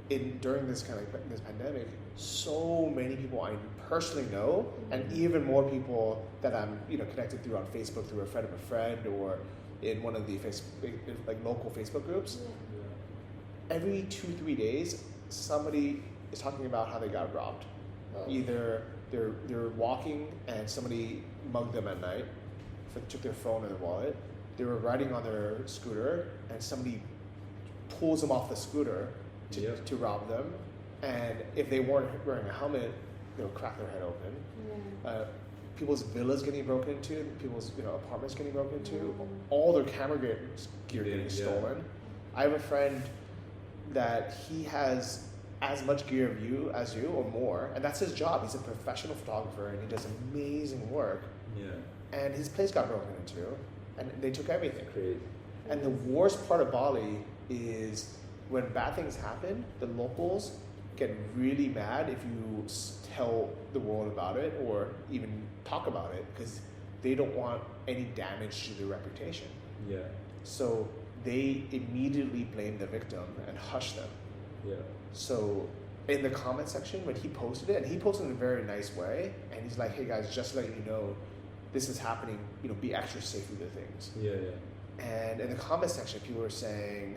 during this this pandemic, so many people I personally know, and even more people that I'm connected through on Facebook through a friend of a friend, or in one of the local Facebook groups. Every 2-3 days, somebody is talking about how they got robbed. Either they're walking and somebody mugged them at night, took their phone or their wallet. They were riding on their scooter and somebody pulls them off the scooter to rob them. And if they weren't wearing a helmet, they'll crack their head open. People's villas getting broken into, people's apartments getting broken into, all their camera gear getting stolen. I have a friend that he has as much gear as you or more, and that's his job. He's a professional photographer and he does amazing work. Yeah. And his place got broken into, and they took everything. Crazy. And the worst part of Bali is when bad things happen, the locals get really mad if you tell the world about it or even talk about it, because they don't want any damage to their reputation. Yeah. So they immediately blame the victim and hush them. Yeah. So in the comment section, when he posted it, and he posted it in a very nice way, and he's like, hey guys, just to let you know, this is happening, be extra safe with the things. Yeah, yeah. And in the comment section, people were saying,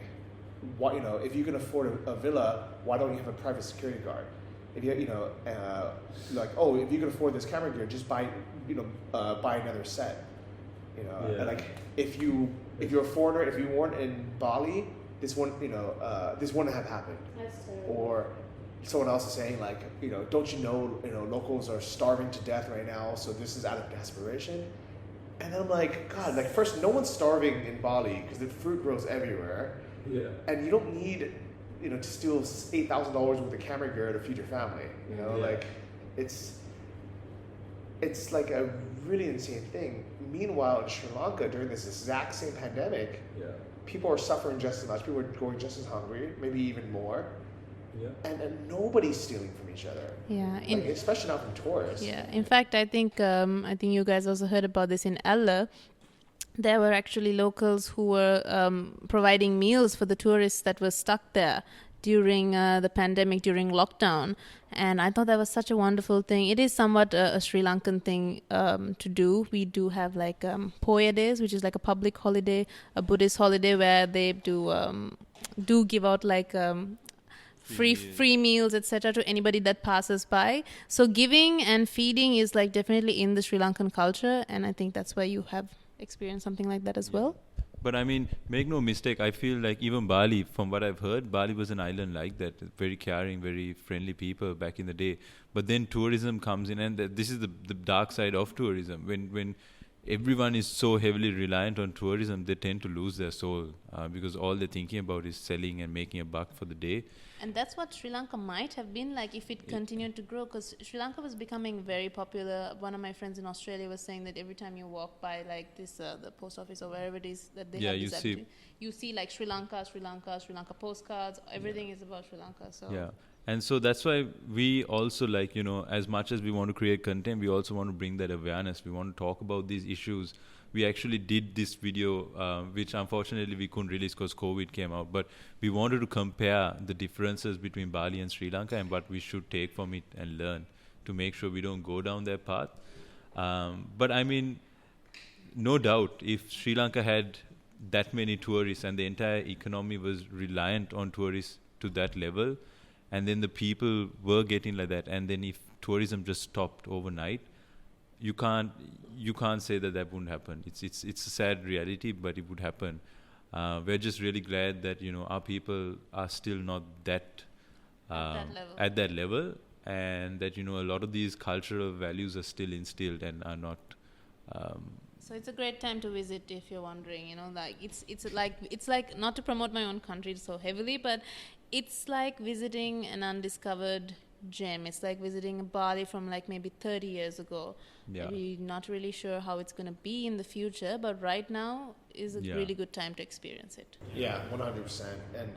what, if you can afford a villa, why don't you have a private security guard? If you, like, oh, if you can afford this camera gear, just buy another set. Yeah. And like, if you're a foreigner, if you weren't in Bali, this wouldn't have happened. That's terrible. Or someone else is saying like, don't you know, locals are starving to death right now, so this is out of desperation. And then I'm like, God, like first, no one's starving in Bali because the fruit grows everywhere. Yeah. And you don't need, to steal $8,000 worth of camera gear to feed your family. Yeah. Like it's like a really insane thing. Meanwhile, in Sri Lanka, during this exact same pandemic, Yeah. people are suffering just as much. People are going just as hungry, maybe even more. Yeah. And nobody's stealing from each other. Yeah. Like, especially not from tourists. Yeah. In fact, I think you guys also heard about this in Ella. There were actually locals who were providing meals for the tourists that were stuck there during the pandemic, during lockdown. And I thought that was such a wonderful thing. It is somewhat a Sri Lankan thing to do. We do have like Poya days, which is like a public holiday, a Buddhist holiday where they do give out like free meals, etc., to anybody that passes by. So giving and feeding is like definitely in the Sri Lankan culture, and I think that's where you have experienced something like that as well. But I mean, make no mistake, I feel like even Bali, from what I've heard, Bali was an island like that, very caring, very friendly people back in the day. But then tourism comes in, and this is the dark side of tourism. When everyone is so heavily reliant on tourism, they tend to lose their soul because all they're thinking about is selling and making a buck for the day. And that's what Sri Lanka might have been like if it continued to grow, because Sri Lanka was becoming very popular. One of my friends in Australia was saying that every time you walk by like this, the post office or wherever it is that they have this you see like Sri Lanka postcards. Everything is about Sri Lanka. So yeah. And so that's why we also like, as much as we want to create content, we also want to bring that awareness. We want to talk about these issues. We actually did this video, which unfortunately we couldn't release because COVID came out. But we wanted to compare the differences between Bali and Sri Lanka and what we should take from it and learn to make sure we don't go down that path. But I mean, no doubt, if Sri Lanka had that many tourists and the entire economy was reliant on tourists to that level, and then the people were getting like that, and then if tourism just stopped overnight, you can't say that wouldn't happen. It's a sad reality, but it would happen. We're just really glad that our people are still not that at that level, and that a lot of these cultural values are still instilled and are not. So it's a great time to visit if you're wondering. Like it's like not to promote my own country so heavily, but it's like visiting an undiscovered gem. It's like visiting Bali from like maybe 30 years ago. Yeah. We're not really sure how it's going to be in the future, but right now is a really good time to experience it. Yeah, 100%. And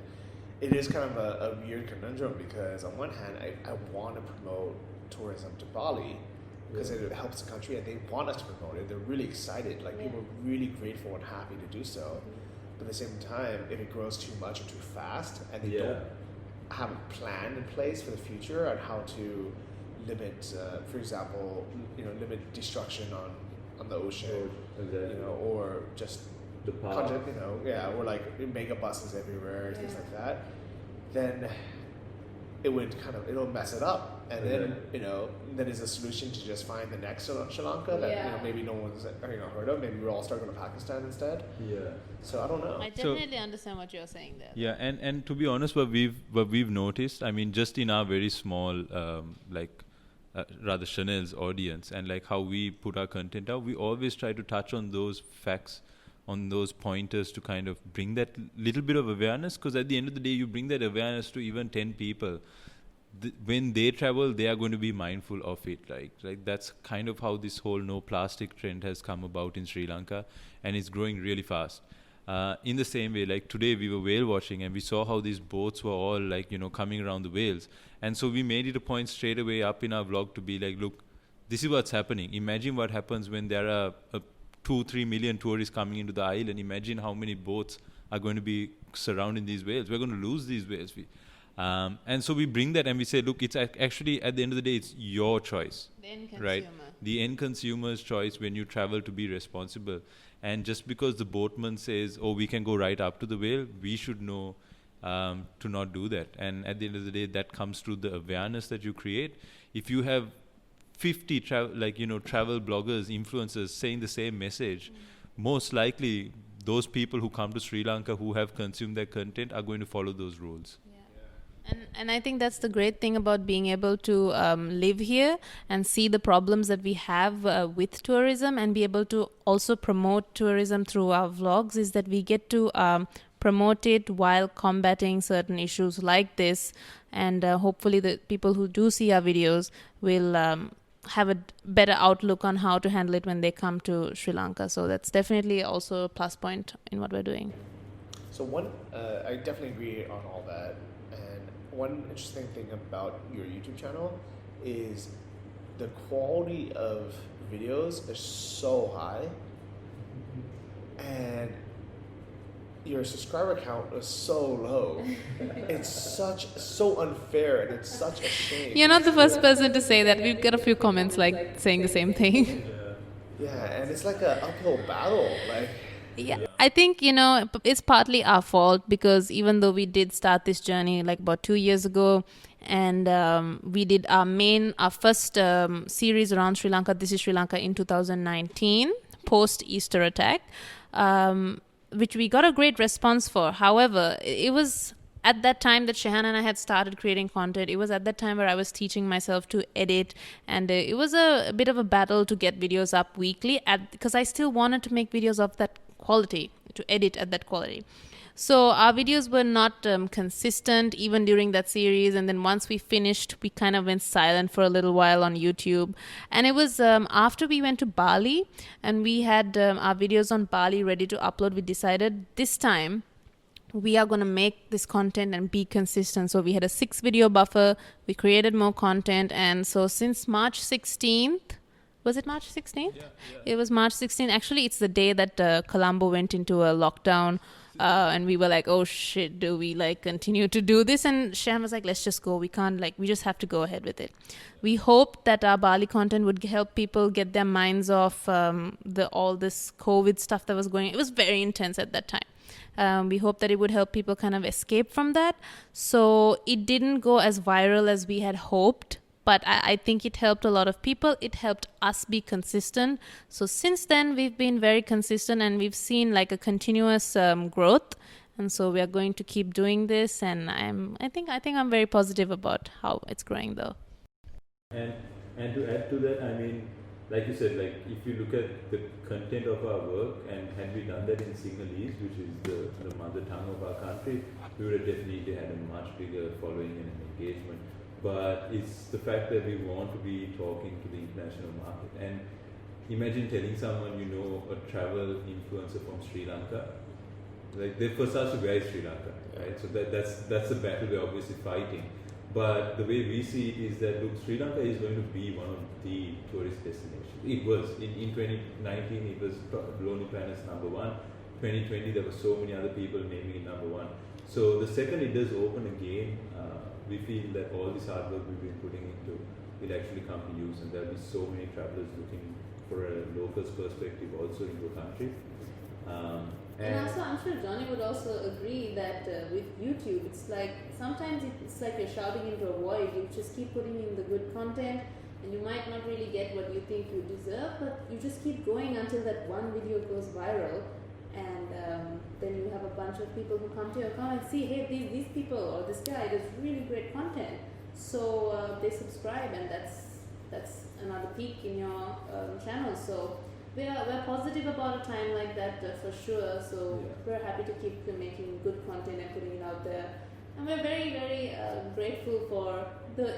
it is kind of a weird conundrum because on one hand, I want to promote tourism to Bali because it helps the country and they want us to promote it. They're really excited. Like people are really grateful and happy to do so. But at the same time, if it grows too much or too fast and they don't have a plan in place for the future on how to limit, for example, limit destruction on the ocean, or just the content, or like mega buses everywhere, things like that, then it'll mess it up. And then, then is a solution to just find the next Sri Lanka that maybe no one's heard of. Maybe we'll all start going to Pakistan instead. Yeah. So I don't know. I definitely understand what you're saying there. Yeah, and to be honest, what we've noticed, I mean, just in our very small, rather Shenelle's audience, and like how we put our content out, we always try to touch on those facts on those pointers to kind of bring that little bit of awareness, because at the end of the day, you bring that awareness to even 10 people. When they travel, they are going to be mindful of it. Like that's kind of how this whole no plastic trend has come about in Sri Lanka, and it's growing really fast. In the same way, like today we were whale watching and we saw how these boats were all like, coming around the whales. And so we made it a point straight away up in our vlog to be like, look, this is what's happening. Imagine what happens when there are 2-3 million tourists coming into the island. Imagine how many boats are going to be surrounding these whales. We're going to lose these whales. And so we bring that and we say, look, it's actually at the end of the day, it's your choice. The end consumer. Right? The end consumer's choice when you travel to be responsible. And just because the boatman says, oh, we can go right up to the whale, we should know to not do that. And at the end of the day, that comes through the awareness that you create. If you have 50 travel bloggers, influencers saying the same message, most likely those people who come to Sri Lanka who have consumed their content are going to follow those rules. And I think that's the great thing about being able to live here and see the problems that we have with tourism and be able to also promote tourism through our vlogs, is that we get to promote it while combating certain issues like this. And hopefully the people who do see our videos will have a better outlook on how to handle it when they come to Sri Lanka. So that's definitely also a plus point in what we're doing. So I definitely agree on all that. One interesting thing about your YouTube channel is the quality of videos is so high, and your subscriber count is so low. It's so unfair, and it's such a shame. You're not the first person to say that. We've got a few comments like saying the same thing. Yeah, and it's like an uphill battle. Yeah, I think, it's partly our fault, because even though we did start this journey like about 2 years ago, and we did our first series around Sri Lanka, This is Sri Lanka, in 2019, post-Easter attack, which we got a great response for. However, it was at that time that Shehaan and I had started creating content. It was at that time where I was teaching myself to edit, and it was a bit of a battle to get videos up weekly because I still wanted to make videos of that quality, to edit at that quality. So our videos were not consistent even during that series, and then once we finished, we kind of went silent for a little while on YouTube. And it was after we went to Bali and we had our videos on Bali ready to upload, we decided this time we are going to make this content and be consistent. So we had a 6 video buffer, we created more content, and so since March 16th, was it March 16th? Yeah. It was March 16th. Actually, it's the day that Colombo went into a lockdown, and we were like, oh shit, do we continue to do this? And Shehaan was like, let's just go. We can't, we just have to go ahead with it. We hoped that our Bali content would help people get their minds off all this COVID stuff that was going. It was very intense at that time. We hope that it would help people kind of escape from that. So it didn't go as viral as we had hoped, but I think it helped a lot of people. It helped us be consistent. So since then, we've been very consistent, and we've seen a continuous growth. And so we are going to keep doing this. And I think I'm very positive about how it's growing, though. And to add to that, like you said, if you look at the content of our work, and had we done that in Shenelles, which is the mother tongue of our country, we would have definitely had a much bigger following and engagement. But it's the fact that we want to be talking to the international market. And imagine telling someone a travel influencer from Sri Lanka. They first ask you, where is Sri Lanka, right? So that's the battle we're obviously fighting. But the way we see it is that, look, Sri Lanka is going to be one of the tourist destinations. It was. In 2019, it was Lonely Planet's number 1. 2020, there were so many other people naming it number 1. So the second it does open again, we feel that all this hard work we've been putting into will actually come to use, and there'll be so many travelers looking for a local's perspective also into a country. And also, I'm sure Johnny would also agree that with YouTube, it's sometimes it's like you're shouting into a void. You just keep putting in the good content, and you might not really get what you think you deserve, but you just keep going until that one video goes viral. And then you have a bunch of people who come to your account and see, hey, these people or this guy does really great content. So they subscribe, and that's another peak in your channel. So we're positive about a time like that for sure. So Yeah. we're happy to keep making good content and putting it out there. And we're very, very grateful for the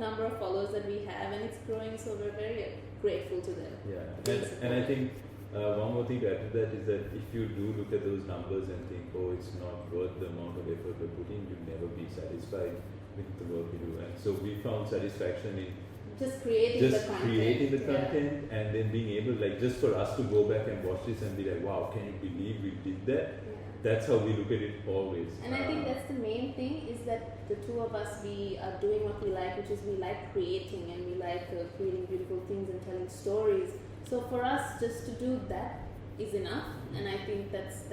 number of followers that we have, and it's growing. So we're very grateful to them. Yeah, and I think one more thing to add to that is that if you do look at those numbers and think, oh, it's not worth the amount of effort we're putting, you'll never be satisfied with the work we do. And so we found satisfaction in Just creating the content. And then being able, like, just for us to go back and watch this and be like, wow, can you believe we did that? Yeah. That's how we look at it always. And I think that's the main thing, is that the two of us, we are doing what we like, which is we like creating, and we like creating beautiful things and telling stories. So for us, just to do that is enough, and I think that's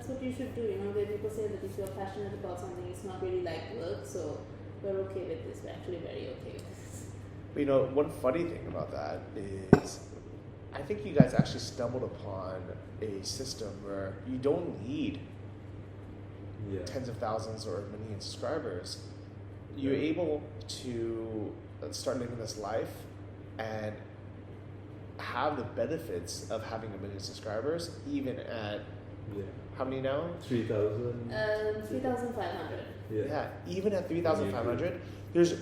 what you should do. Where people say that if you're passionate about something, it's not really like work. So we're okay with this. We're actually very okay with this. One funny thing about that is I think you guys actually stumbled upon a system where you don't need tens of thousands or million subscribers. You're able to start living this life and have the benefits of having 1 million subscribers, even at how many now? 3,000. 3,500. Yeah, even at 3,500, there's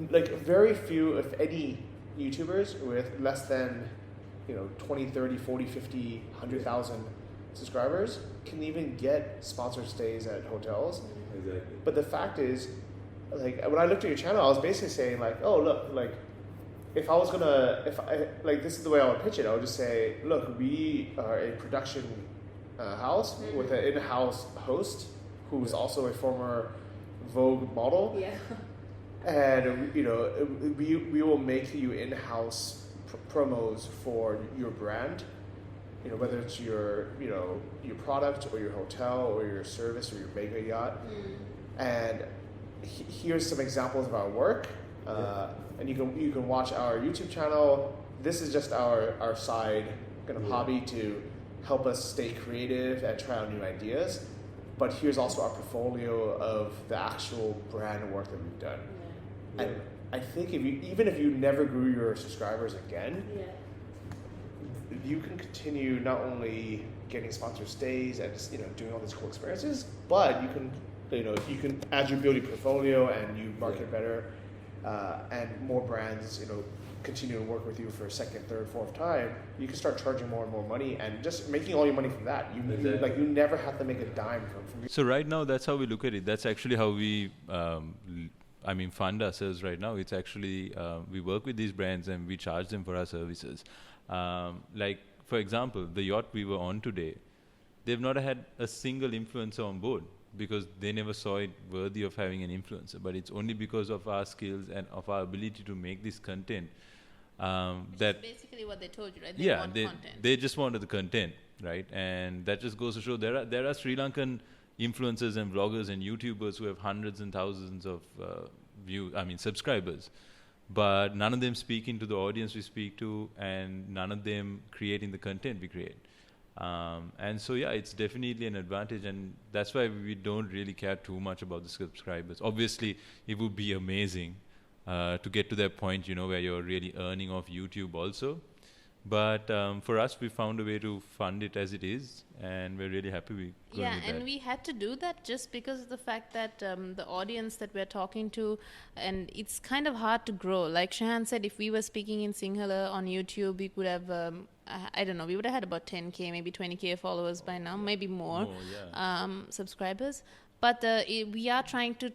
like very few, if any, YouTubers with less than 20, 30, 40, 50, 100,000 subscribers can even get sponsored stays at hotels. Exactly. But the fact is, like, when I looked at your channel, I was basically saying, like, oh, look, like, if this is the way I would pitch it, I would just say, look, we are a production house with an in-house host who is also a former Vogue model. Yeah. And we will make you in-house promos for your brand, whether it's your product or your hotel or your service or your mega yacht. And here's some examples of our work, and you can watch our YouTube channel. This is just our side kind of hobby to help us stay creative and try out new ideas. But here's also our portfolio of the actual brand work that we've done. And I think even if you never grew your subscribers again, you can continue not only getting sponsored stays and just, doing all these cool experiences, but you can as you build your portfolio and you market better, and more brands continue to work with you for a second, third, fourth time, you can start charging more and more money and just making all your money from that. You never have to make a dime from. So right now, that's how we look at it. That's actually how we fund ourselves right now. It's actually, we work with these brands and we charge them for our services. Like, for example, the yacht we were on today, they've not had a single influencer on board because they never saw it worthy of having an influencer. But it's only because of our skills and of our ability to make this content That's basically what they told you, right? They want content. They just wanted the content, right? And that just goes to show there are Sri Lankan influencers and vloggers and YouTubers who have hundreds and thousands of subscribers, but none of them speaking to the audience we speak to, and none of them creating the content we create. And so it's definitely an advantage, and that's why we don't really care too much about the subscribers. Obviously, it would be amazing to get to that point, where you're really earning off YouTube also. But for us, we found a way to fund it as it is, and we're really happy with that. We had to do that just because of the fact that the audience that we're talking to, and it's kind of hard to grow. Like Shehaan said, if we were speaking in Sinhala on YouTube, we could have, we would have had about 10K, maybe 20K followers by now, maybe more subscribers. But we are trying to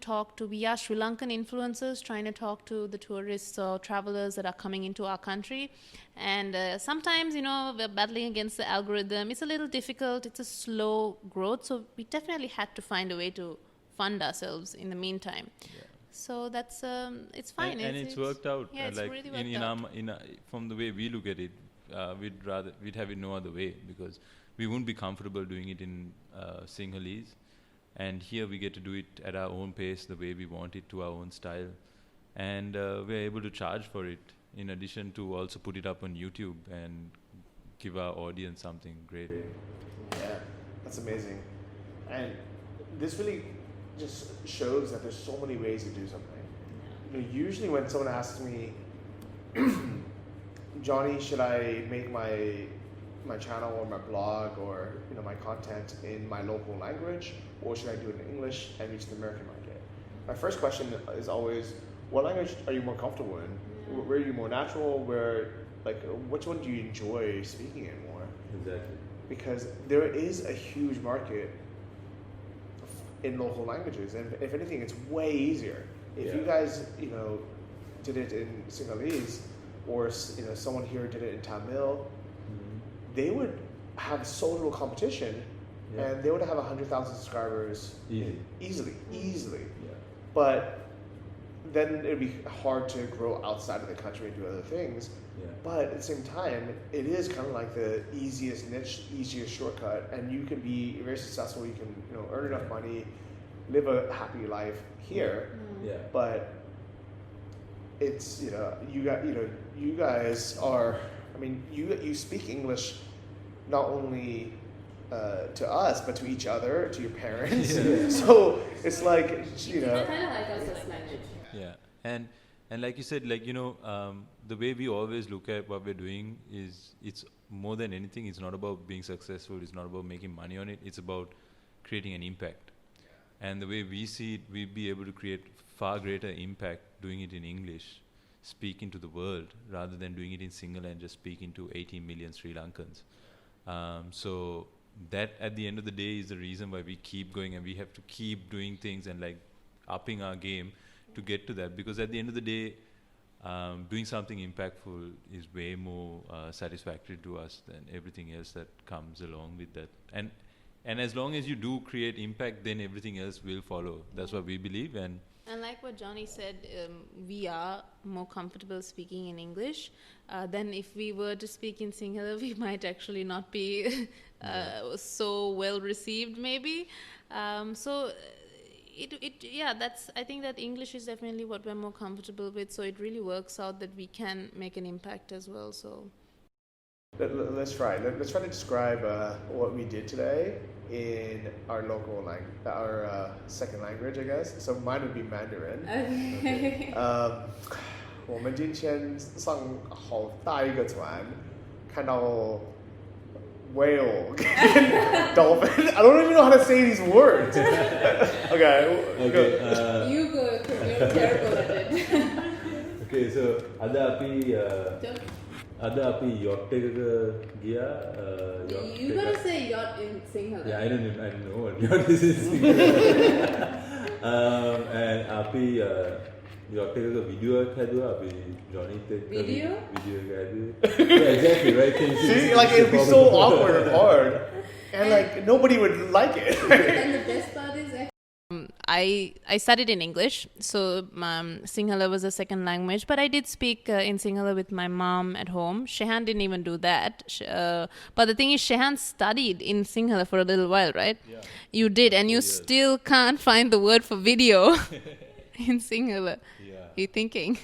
we are Sri Lankan influencers trying to talk to the tourists or travelers that are coming into our country. And sometimes, we're battling against the algorithm. It's a little difficult. It's a slow growth. So we definitely had to find a way to fund ourselves in the meantime. Yeah. So that's, it's fine. And it's worked out. Yeah, it's really worked out. From the way we look at it, we'd have it no other way, because we wouldn't be comfortable doing it in Sinhalese. And here we get to do it at our own pace, the way we want it, to our own style. And we're able to charge for it, in addition to also put it up on YouTube and give our audience something great. Yeah, that's amazing. And this really just shows that there's so many ways to do something. Usually when someone asks me, Johnny, should I make my channel or my blog or my content in my local language, or should I do it in English and reach the American market? My first question is always, what language are you more comfortable in? Where are you more natural? Which one do you enjoy speaking in more? Exactly. Because there is a huge market in local languages, and if anything, it's way easier. If you guys, did it in Sinhalese, or someone here did it in Tamil, they would have so little competition, and they would have 100,000 subscribers easily. Yeah. But then it'd be hard to grow outside of the country and do other things. Yeah. But at the same time, it is kind of like the easiest niche, easiest shortcut, and you can be very successful. You can earn enough money, live a happy life here. Yeah. But it's you guys are. I mean, you speak English not only to us, but to each other, to your parents. Yeah. So it's like Kind of like us as language. Yeah, and like you said, the way we always look at what we're doing is, it's more than anything, it's not about being successful, it's not about making money on it, it's about creating an impact. And the way we see it, we'll be able to create far greater impact doing it in English, speaking to the world, rather than doing it in Sinhala and just speaking to 18 million Sri Lankans. So that, at the end of the day, is the reason why we keep going, and we have to keep doing things and upping our game to get to that. Because at the end of the day, doing something impactful is way more satisfactory to us than everything else that comes along with that. And as long as you do create impact, then everything else will follow. That's what we believe. And like what Johnny said, we are more comfortable speaking in English. Then if we were to speak in Sinhala, we might actually not be so well received, maybe. I think that English is definitely what we're more comfortable with. So it really works out that we can make an impact as well. So let's try. Let's try to describe what we did today in our local language, our second language, I guess. So mine would be Mandarin. Okay. 我们今天上好大一个船，看到 whale, dolphin. I don't even know how to say these words. Okay. Go. You go, because you're terrible at it. Okay, so ada api yacht එකක ගියා. You gotta say yacht in Sinhala. Yeah, I don't know what yacht is in Sinhala. And api yacht එකක video එකක් හැදුවා අපි ජොනිත් එක්ක. Video එකක් හැදුවේ. Yeah, exactly, right. See, it'd be so awkward and hard, and nobody would like it. And the best part is I studied in English, so Sinhala was a second language, but I did speak in Sinhala with my mom at home. Shehaan didn't even do that. But the thing is, Shehaan studied in Sinhala for a little while, right? Yeah. You did, and you still can't find the word for video in Sinhala. Yeah. You're thinking?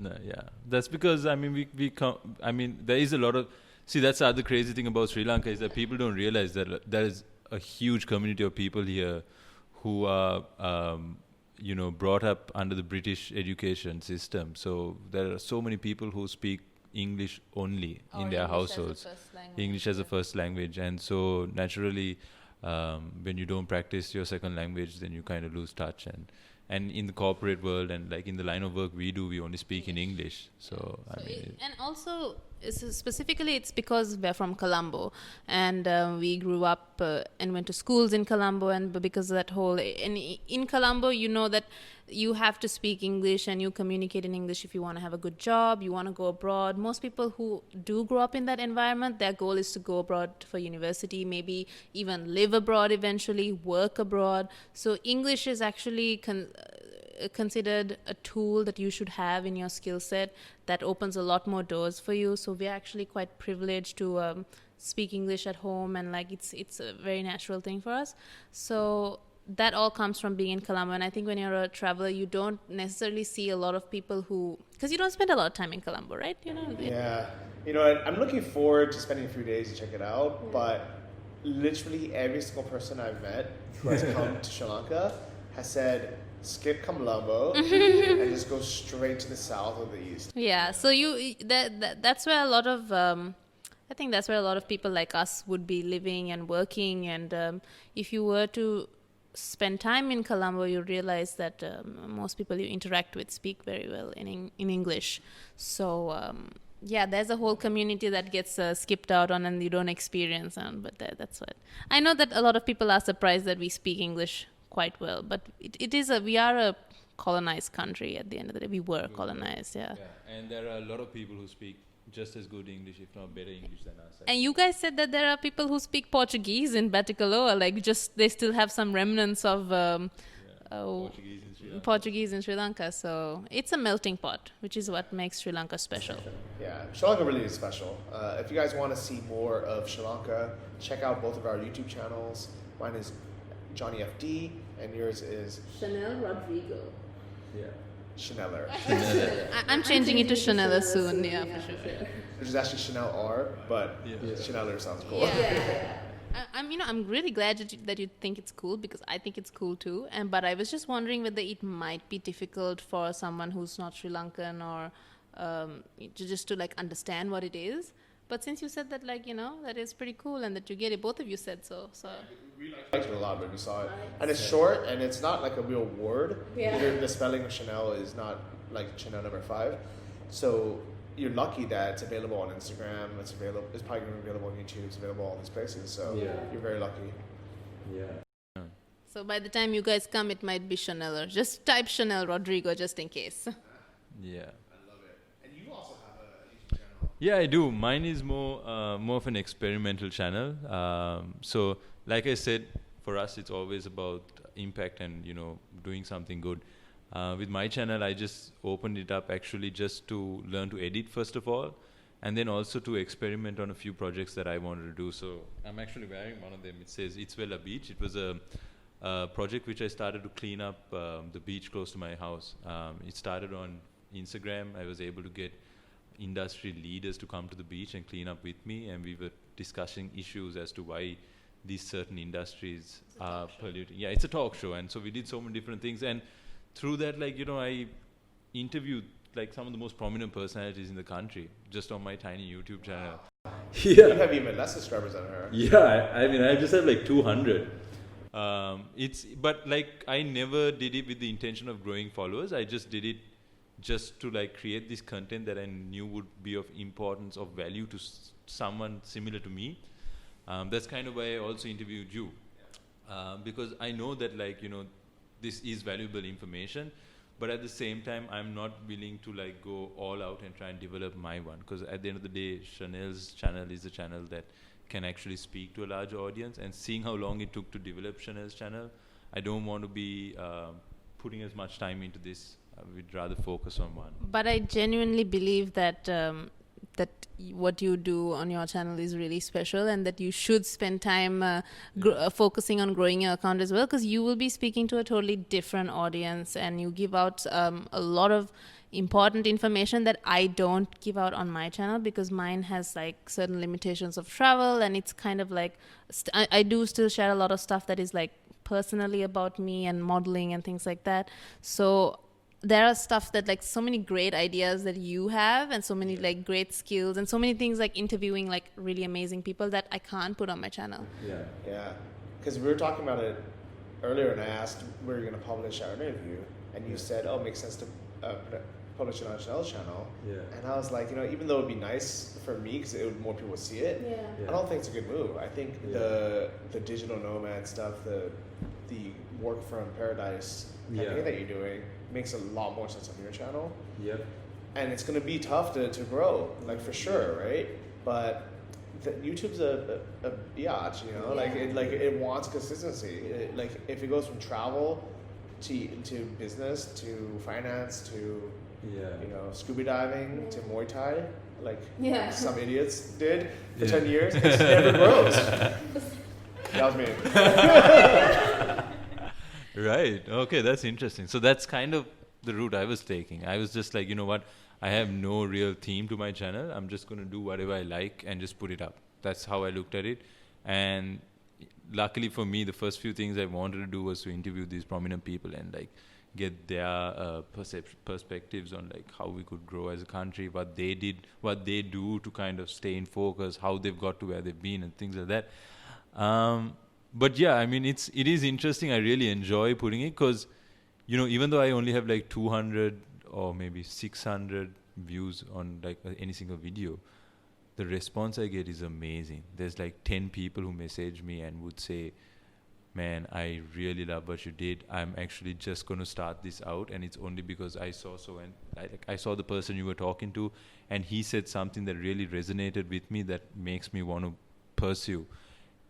no, yeah, that's because there is a lot of, that's the other crazy thing about Sri Lanka, is that people don't realize that there is a huge community of people here who are, brought up under the British education system. So there are so many people who speak English only in their households. English as a first language. And so naturally, when you don't practice your second language, then you kind of lose touch. And in the corporate world and in the line of work we do, we only speak in English. And also, specifically, it's because we're from Colombo, and we grew up and went to schools in Colombo, and because of that whole, and in Colombo, you know that you have to speak English and you communicate in English if you want to have a good job, you want to go abroad. Most people who do grow up in that environment, their goal is to go abroad for university, maybe even live abroad eventually, work abroad. So English is actually considered a tool that you should have in your skill set that opens a lot more doors for you. So we're actually quite privileged to speak English at home, and it's a very natural thing for us. So that all comes from being in Colombo. And I think when you're a traveler, you don't necessarily see a lot of people because you don't spend a lot of time in Colombo, right? Yeah. I'm looking forward to spending a few days to check it out, but literally every single person I've met who has come to Sri Lanka has said, skip Colombo, and just go straight to the south or the east. Yeah, so that's where a lot of I think that's where a lot of people like us would be living and working. And if you were to spend time in Colombo, you realize that most people you interact with speak very well in English. So yeah, there's a whole community that gets skipped out on and you don't experience. But that's what I know, that a lot of people are surprised that we speak English quite well. But we are a colonized country at the end of the day. We were colonized, yeah. And there are a lot of people who speak just as good English, if not better English than us. And you guys said that there are people who speak Portuguese in Batticaloa, like just they still have some remnants of Portuguese in Sri Lanka. So it's a melting pot, which is what makes Sri Lanka special. Yeah, Sri Lanka really is special. If you guys want to see more of Sri Lanka, check out both of our YouTube channels. Mine is Johnny FD, and yours is Shenelle Rodrigo. Yeah. Sheneller. I'm changing it to Shenelle soon, yeah, for sure. Which is actually Shenelle R, but Sheneller sounds cool. Yeah. I'm really glad that you think it's cool, because I think it's cool too. But I was just wondering whether it might be difficult for someone who's not Sri Lankan or to like understand what it is. But since you said that, like, that is pretty cool, and that you get it, both of you said so. We liked it a lot when we saw it. And it's short, and it's not like a real word. Yeah. The spelling of Shenelle is not like Shenelle number 5. So you're lucky that it's available on Instagram. It's probably going to be available on YouTube. It's available all these places. So you're very lucky. Yeah. So by the time you guys come, it might be Sheneller. Just type Shenelle Rodrigo just in case. Yeah. Yeah, I do. Mine is more of an experimental channel. So, like I said, for us, it's always about impact and doing something good. With my channel, I just opened it up actually just to learn to edit first of all, and then also to experiment on a few projects that I wanted to do. So I'm actually wearing one of them. It says It's Well a Beach. It was a project which I started to clean up the beach close to my house. It started on Instagram. I was able to get industry leaders to come to the beach and clean up with me, and we were discussing issues as to why these certain industries are polluting. Yeah, it's a talk show, and so we did so many different things, and through that, I interviewed like some of the most prominent personalities in the country just on my tiny YouTube channel. You have even less subscribers than her. Yeah, I just have like 200. But I never did it with the intention of growing followers. I just did it just to create this content that I knew would be of importance, of value to someone similar to me. That's kind of why I also interviewed you, because I know that this is valuable information, but at the same time I'm not willing to go all out and try and develop my one, because at the end of the day, Shenelle's channel is a channel that can actually speak to a larger audience, and seeing how long it took to develop Shenelle's channel, I don't want to be putting as much time into this. We'd rather focus on one. But I genuinely believe that that what you do on your channel is really special, and that you should spend time focusing on growing your account as well, because you will be speaking to a totally different audience, and you give out a lot of important information that I don't give out on my channel, because mine has certain limitations of travel, and it's kind of I do still share a lot of stuff that is personally about me and modeling and things like that. So there are stuff that so many great ideas that you have, and so many great skills, and so many things interviewing really amazing people that I can't put on my channel. Yeah, because we were talking about it earlier, and I asked where you're going to publish our interview, and you said, it makes sense to publish it on Shenelle's channel. Yeah. And I was like, even though it would be nice for me because more people would see it, I don't think it's a good move. I think the digital nomad stuff, the work from paradise thing that you're doing makes a lot more sense on your channel. Yep. And it's going to be tough to grow, for sure, right? But YouTube's a biatch, it wants consistency. If it goes from travel to business to finance to scuba diving to Muay Thai, some idiots did for 10 years, it never grows. That was me. Right. Okay, that's interesting. So that's kind of the route I was taking. I was just you know what? I have no real theme to my channel. I'm just going to do whatever I like and just put it up. That's how I looked at it. And luckily for me, the first few things I wanted to do was to interview these prominent people and get their perspectives on like how we could grow as a country, what they do to kind of stay in focus, how they've got to where they've been and things like that. But yeah, I mean, it is interesting. I really enjoy putting it because, you know, even though I only have like 200 or maybe 600 views on like any single video, the response I get is amazing. There's like 10 people who message me and would say, man, I really love what you did. I'm actually just going to start this out, and it's only because I saw I saw the person you were talking to, and he said something that really resonated with me that makes me want to pursue.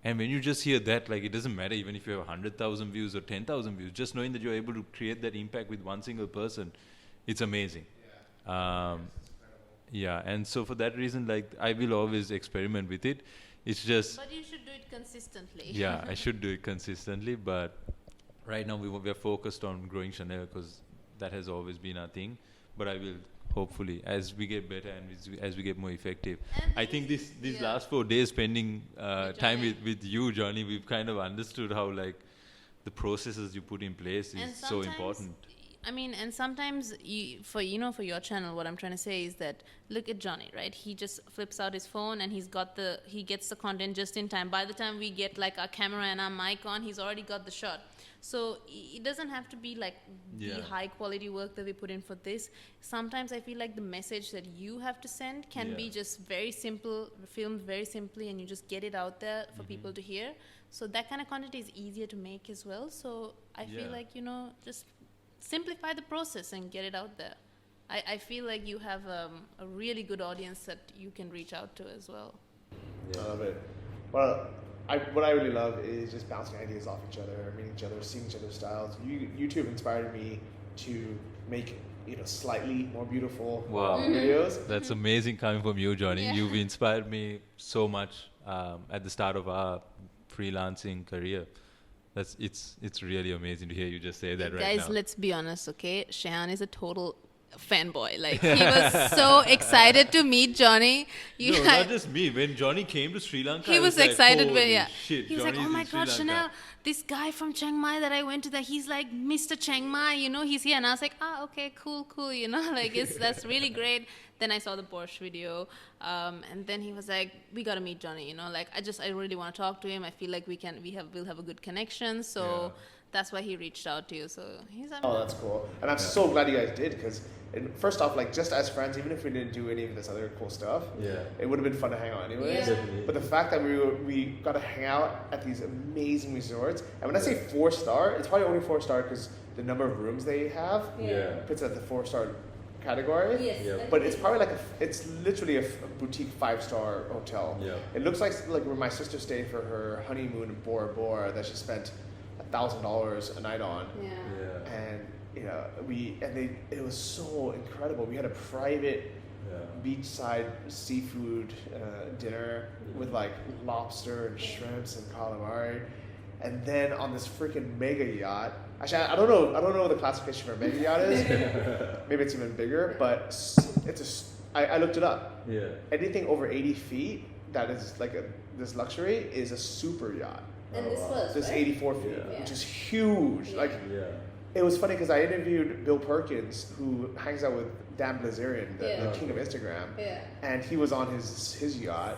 And when you just hear that, like, it doesn't matter even if you have 100,000 views or 10,000 views, just knowing that you're able to create that impact with one single person, it's amazing. Yeah, and so for that reason, like, I will always experiment with it. It's just... But you should do it consistently. Yeah, I should do it consistently, but right now we're focused on growing Shenelle because that has always been our thing. But I will hopefully, as we get better and as we get more effective. And I think these last 4 days spending time with you, Johnny, we've kind of understood how like the processes you put in place is so important. I mean, and sometimes for your channel, what I'm trying to say is that look at Johnny, right? He just flips out his phone and he gets the content just in time. By the time we get like our camera and our mic on, he's already got the shot. So it doesn't have to be like the high quality work that we put in for this. Sometimes I feel like the message that you have to send can be just very simple, filmed very simply, and you just get it out there for people to hear. So that kind of content is easier to make as well. So I feel like, just simplify the process and get it out there. I feel like you have a really good audience that you can reach out to as well. I love it. Well, what I really love is just bouncing ideas off each other, meeting each other, seeing each other's styles. YouTube inspired me to make slightly more beautiful videos. That's amazing coming from you, Johnny. Yeah. You've inspired me so much at the start of our freelancing career. It's really amazing to hear you just say that right now. Guys, let's be honest, okay? Shehaan is a total fanboy. Like, he was so excited to meet Johnny. Not just me. When Johnny came to Sri Lanka, he was excited. Shit, he was Johnny's like, oh my God, Shenelle, this guy from Chiang Mai that I went to, he's like Mr. Chiang Mai, he's here. And I was like, okay, cool, like, that's really great. Then I saw the Porsche video, and then he was like, we got to meet Johnny, like, I really want to talk to him. I feel like we'll have a good connection. So that's why he reached out to you. So he's that's cool. And I'm so glad you guys did, because first off, like, just as friends, even if we didn't do any of this other cool stuff, it would have been fun to hang out anyways. Yeah. But the fact that we got to hang out at these amazing resorts, and when I say 4-star, it's probably only 4-star because the number of rooms they have puts it at the 4-star category. Yes. But it's probably it's literally a boutique 5-star hotel. It looks like where my sister stayed for her honeymoon in Bora Bora that she spent $1,000 a night on. And it was so incredible. We had a private beachside seafood dinner with like lobster and shrimps and calamari, and then on this freaking mega yacht. Actually, I don't know what the classification for a mega yacht is. Maybe it's even bigger, but I looked it up. Anything over 80 feet that is like this luxury is a super yacht. And this was this 84 feet, which is huge. It was funny because I interviewed Bill Perkins, who hangs out with Dan Blazarian, the king of Instagram, and he was on his yacht.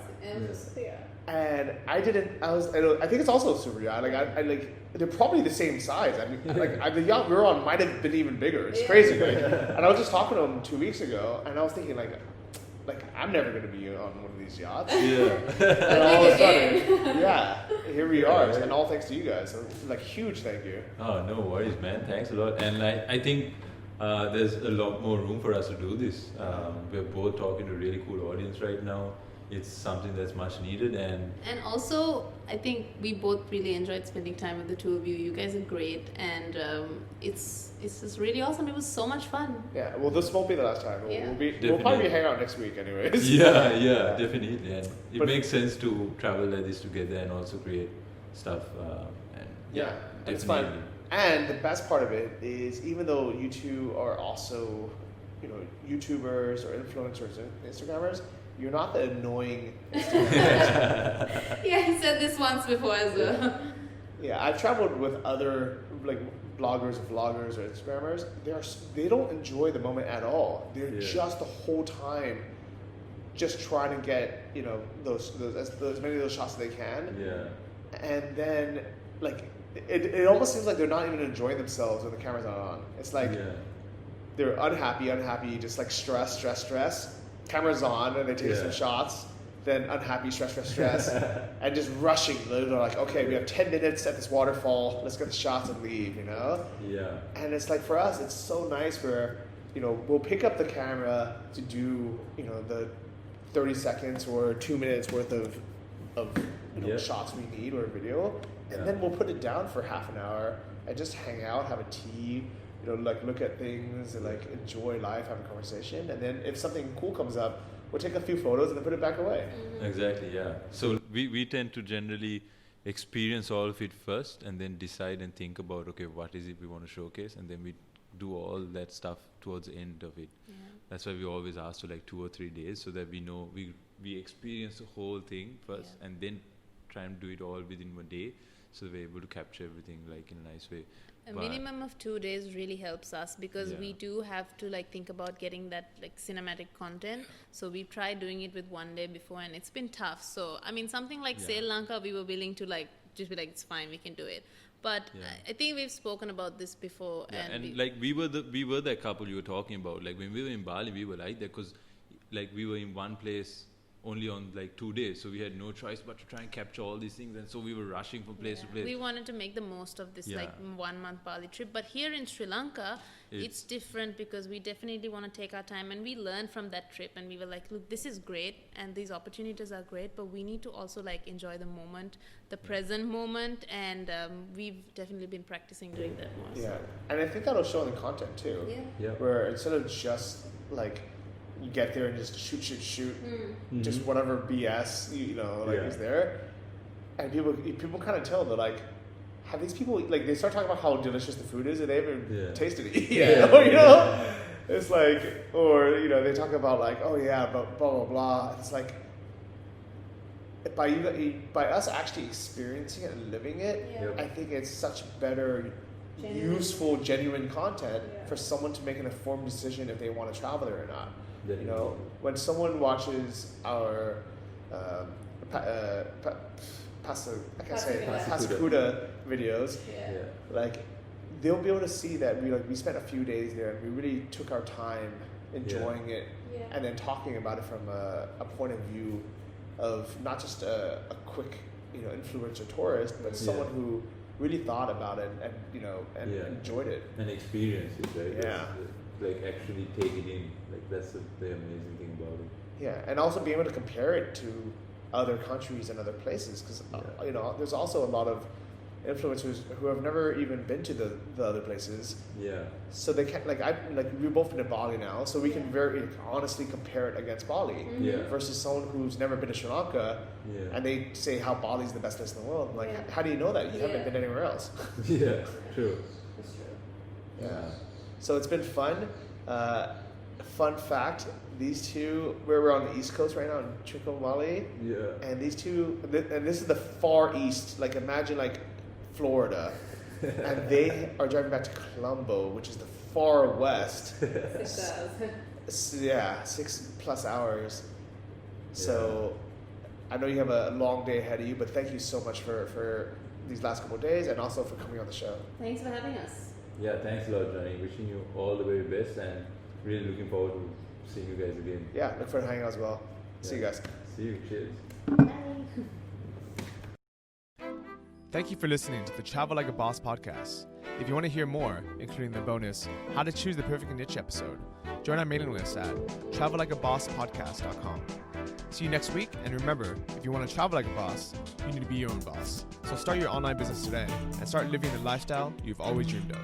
And I think it's also a super yacht. They're probably the same size. I mean, the yacht we were on might have been even bigger. It's crazy, right? And I was just talking to him 2 weeks ago, and I was thinking like I'm never going to be on one of these yachts. And all of a sudden, here we are, and all thanks to you guys. So, huge thank you. Oh, no worries, man. Thanks a lot. And I think there's a lot more room for us to do this. We're both talking to a really cool audience right now. It's something that's much needed, and also I think we both really enjoyed spending time with the two of you. You guys are great, and it's just really awesome. It was so much fun. Yeah, well, this won't be the last time. We'll probably hang out next week anyways. Yeah, definitely. And it makes sense to travel like this together and also create stuff. It's fun. And the best part of it is, even though you two are also, YouTubers or influencers and Instagrammers, you're not the annoying Instagrammers. He said this once before as well. I've traveled with other bloggers or vloggers or Instagrammers, they don't enjoy the moment at all. They're just the whole time just trying to get, you know, those as many of those shots as they can. Yeah. And then like it almost seems like they're not even enjoying themselves when the camera's not on. It's like they're unhappy, just like stress. Camera's on and they take some shots. Then unhappy, stress, and just rushing. They're like, okay, we have 10 minutes at this waterfall. Let's get the shots and leave, you know? Yeah. And it's like, for us, it's so nice where, you know, we'll pick up the camera to do, you know, the 30 seconds or 2 minutes worth of you know, shots we need or video. And then we'll put it down for half an hour and just hang out, have a tea, you know, like look at things and like enjoy life, have a conversation. And then if something cool comes up, we'll take a few photos and then put it back away. Exactly, yeah. So we tend to generally experience all of it first and then decide and think about, okay, what is it we want to showcase? And then we do all that stuff towards the end of it. Yeah. That's why we always ask for like 2 or 3 days so that we know we experience the whole thing first and then try and do it all within 1 day so we're able to capture everything like in a nice way. A minimum of 2 days really helps us because we do have to like think about getting that like cinematic content. So we've tried doing it with 1 day before and it's been tough. So I mean something like Sri Lanka, we were willing to like just be like, it's fine, we can do it. But I think we've spoken about this before. Yeah, and like we were that couple you were talking about. Like when we were in Bali, we were like that because like we were in one place only on like 2 days, so we had no choice but to try and capture all these things, and so we were rushing from place to place. We wanted to make the most of this like 1 month Bali trip, but here in Sri Lanka it's different because we definitely want to take our time, and we learned from that trip, and we were like, look, this is great and these opportunities are great, but we need to also like enjoy the moment, the present moment, and we've definitely been practicing doing that more. Yeah, and I think that'll show in the content too. Where instead of just like you get there and just shoot, just whatever BS you know like is there, and people kind of tell, they're like, have these people like, they start talking about how delicious the food is and they haven't tasted it yet, you know? It's like, or you know, they talk about like, oh yeah, but blah blah blah. It's like by us actually experiencing it and living it, I think it's such better, useful, genuine content for someone to make an informed decision if they want to travel there or not. You know, when someone watches our Passacuda videos, like they'll be able to see that we spent a few days there and we really took our time enjoying it, and then talking about it from a point of view of not just a quick, you know, influencer tourist, but someone who really thought about it and you know and enjoyed it and experienced it, right? Yeah. Like actually take it in. Like that's the amazing thing about it. Yeah, and also being able to compare it to other countries and other places, because you know, there's also a lot of influencers who have never even been to the other places. Yeah. So they can't we've both been to Bali now, so we can very honestly compare it against Bali versus someone who's never been to Sri Lanka, and they say how Bali's the best place in the world. Like, how do you know that? You haven't been anywhere else. Yeah, true. That's true. Yeah. So it's been fun. Fun fact, these two, we're on the East Coast right now in Trincomalee. Yeah. And these two, and this is the far east, like imagine like Florida. And they are driving back to Colombo, which is the far west. 6 hours. Yeah, 6+ hours. So I know you have a long day ahead of you, but thank you so much for these last couple of days and also for coming on the show. Thanks for having us. Yeah, thanks a lot, Johnny. Wishing you all the very best and really looking forward to seeing you guys again. Yeah, look forward to hanging out as well. See you guys. See you. Cheers. Bye. Thank you for listening to the Travel Like a Boss podcast. If you want to hear more, including the bonus How to Choose the Perfect Niche episode, join our mailing list at travellikeabosspodcast.com. See you next week, and remember, if you want to travel like a boss, you need to be your own boss. So start your online business today and start living the lifestyle you've always dreamed of.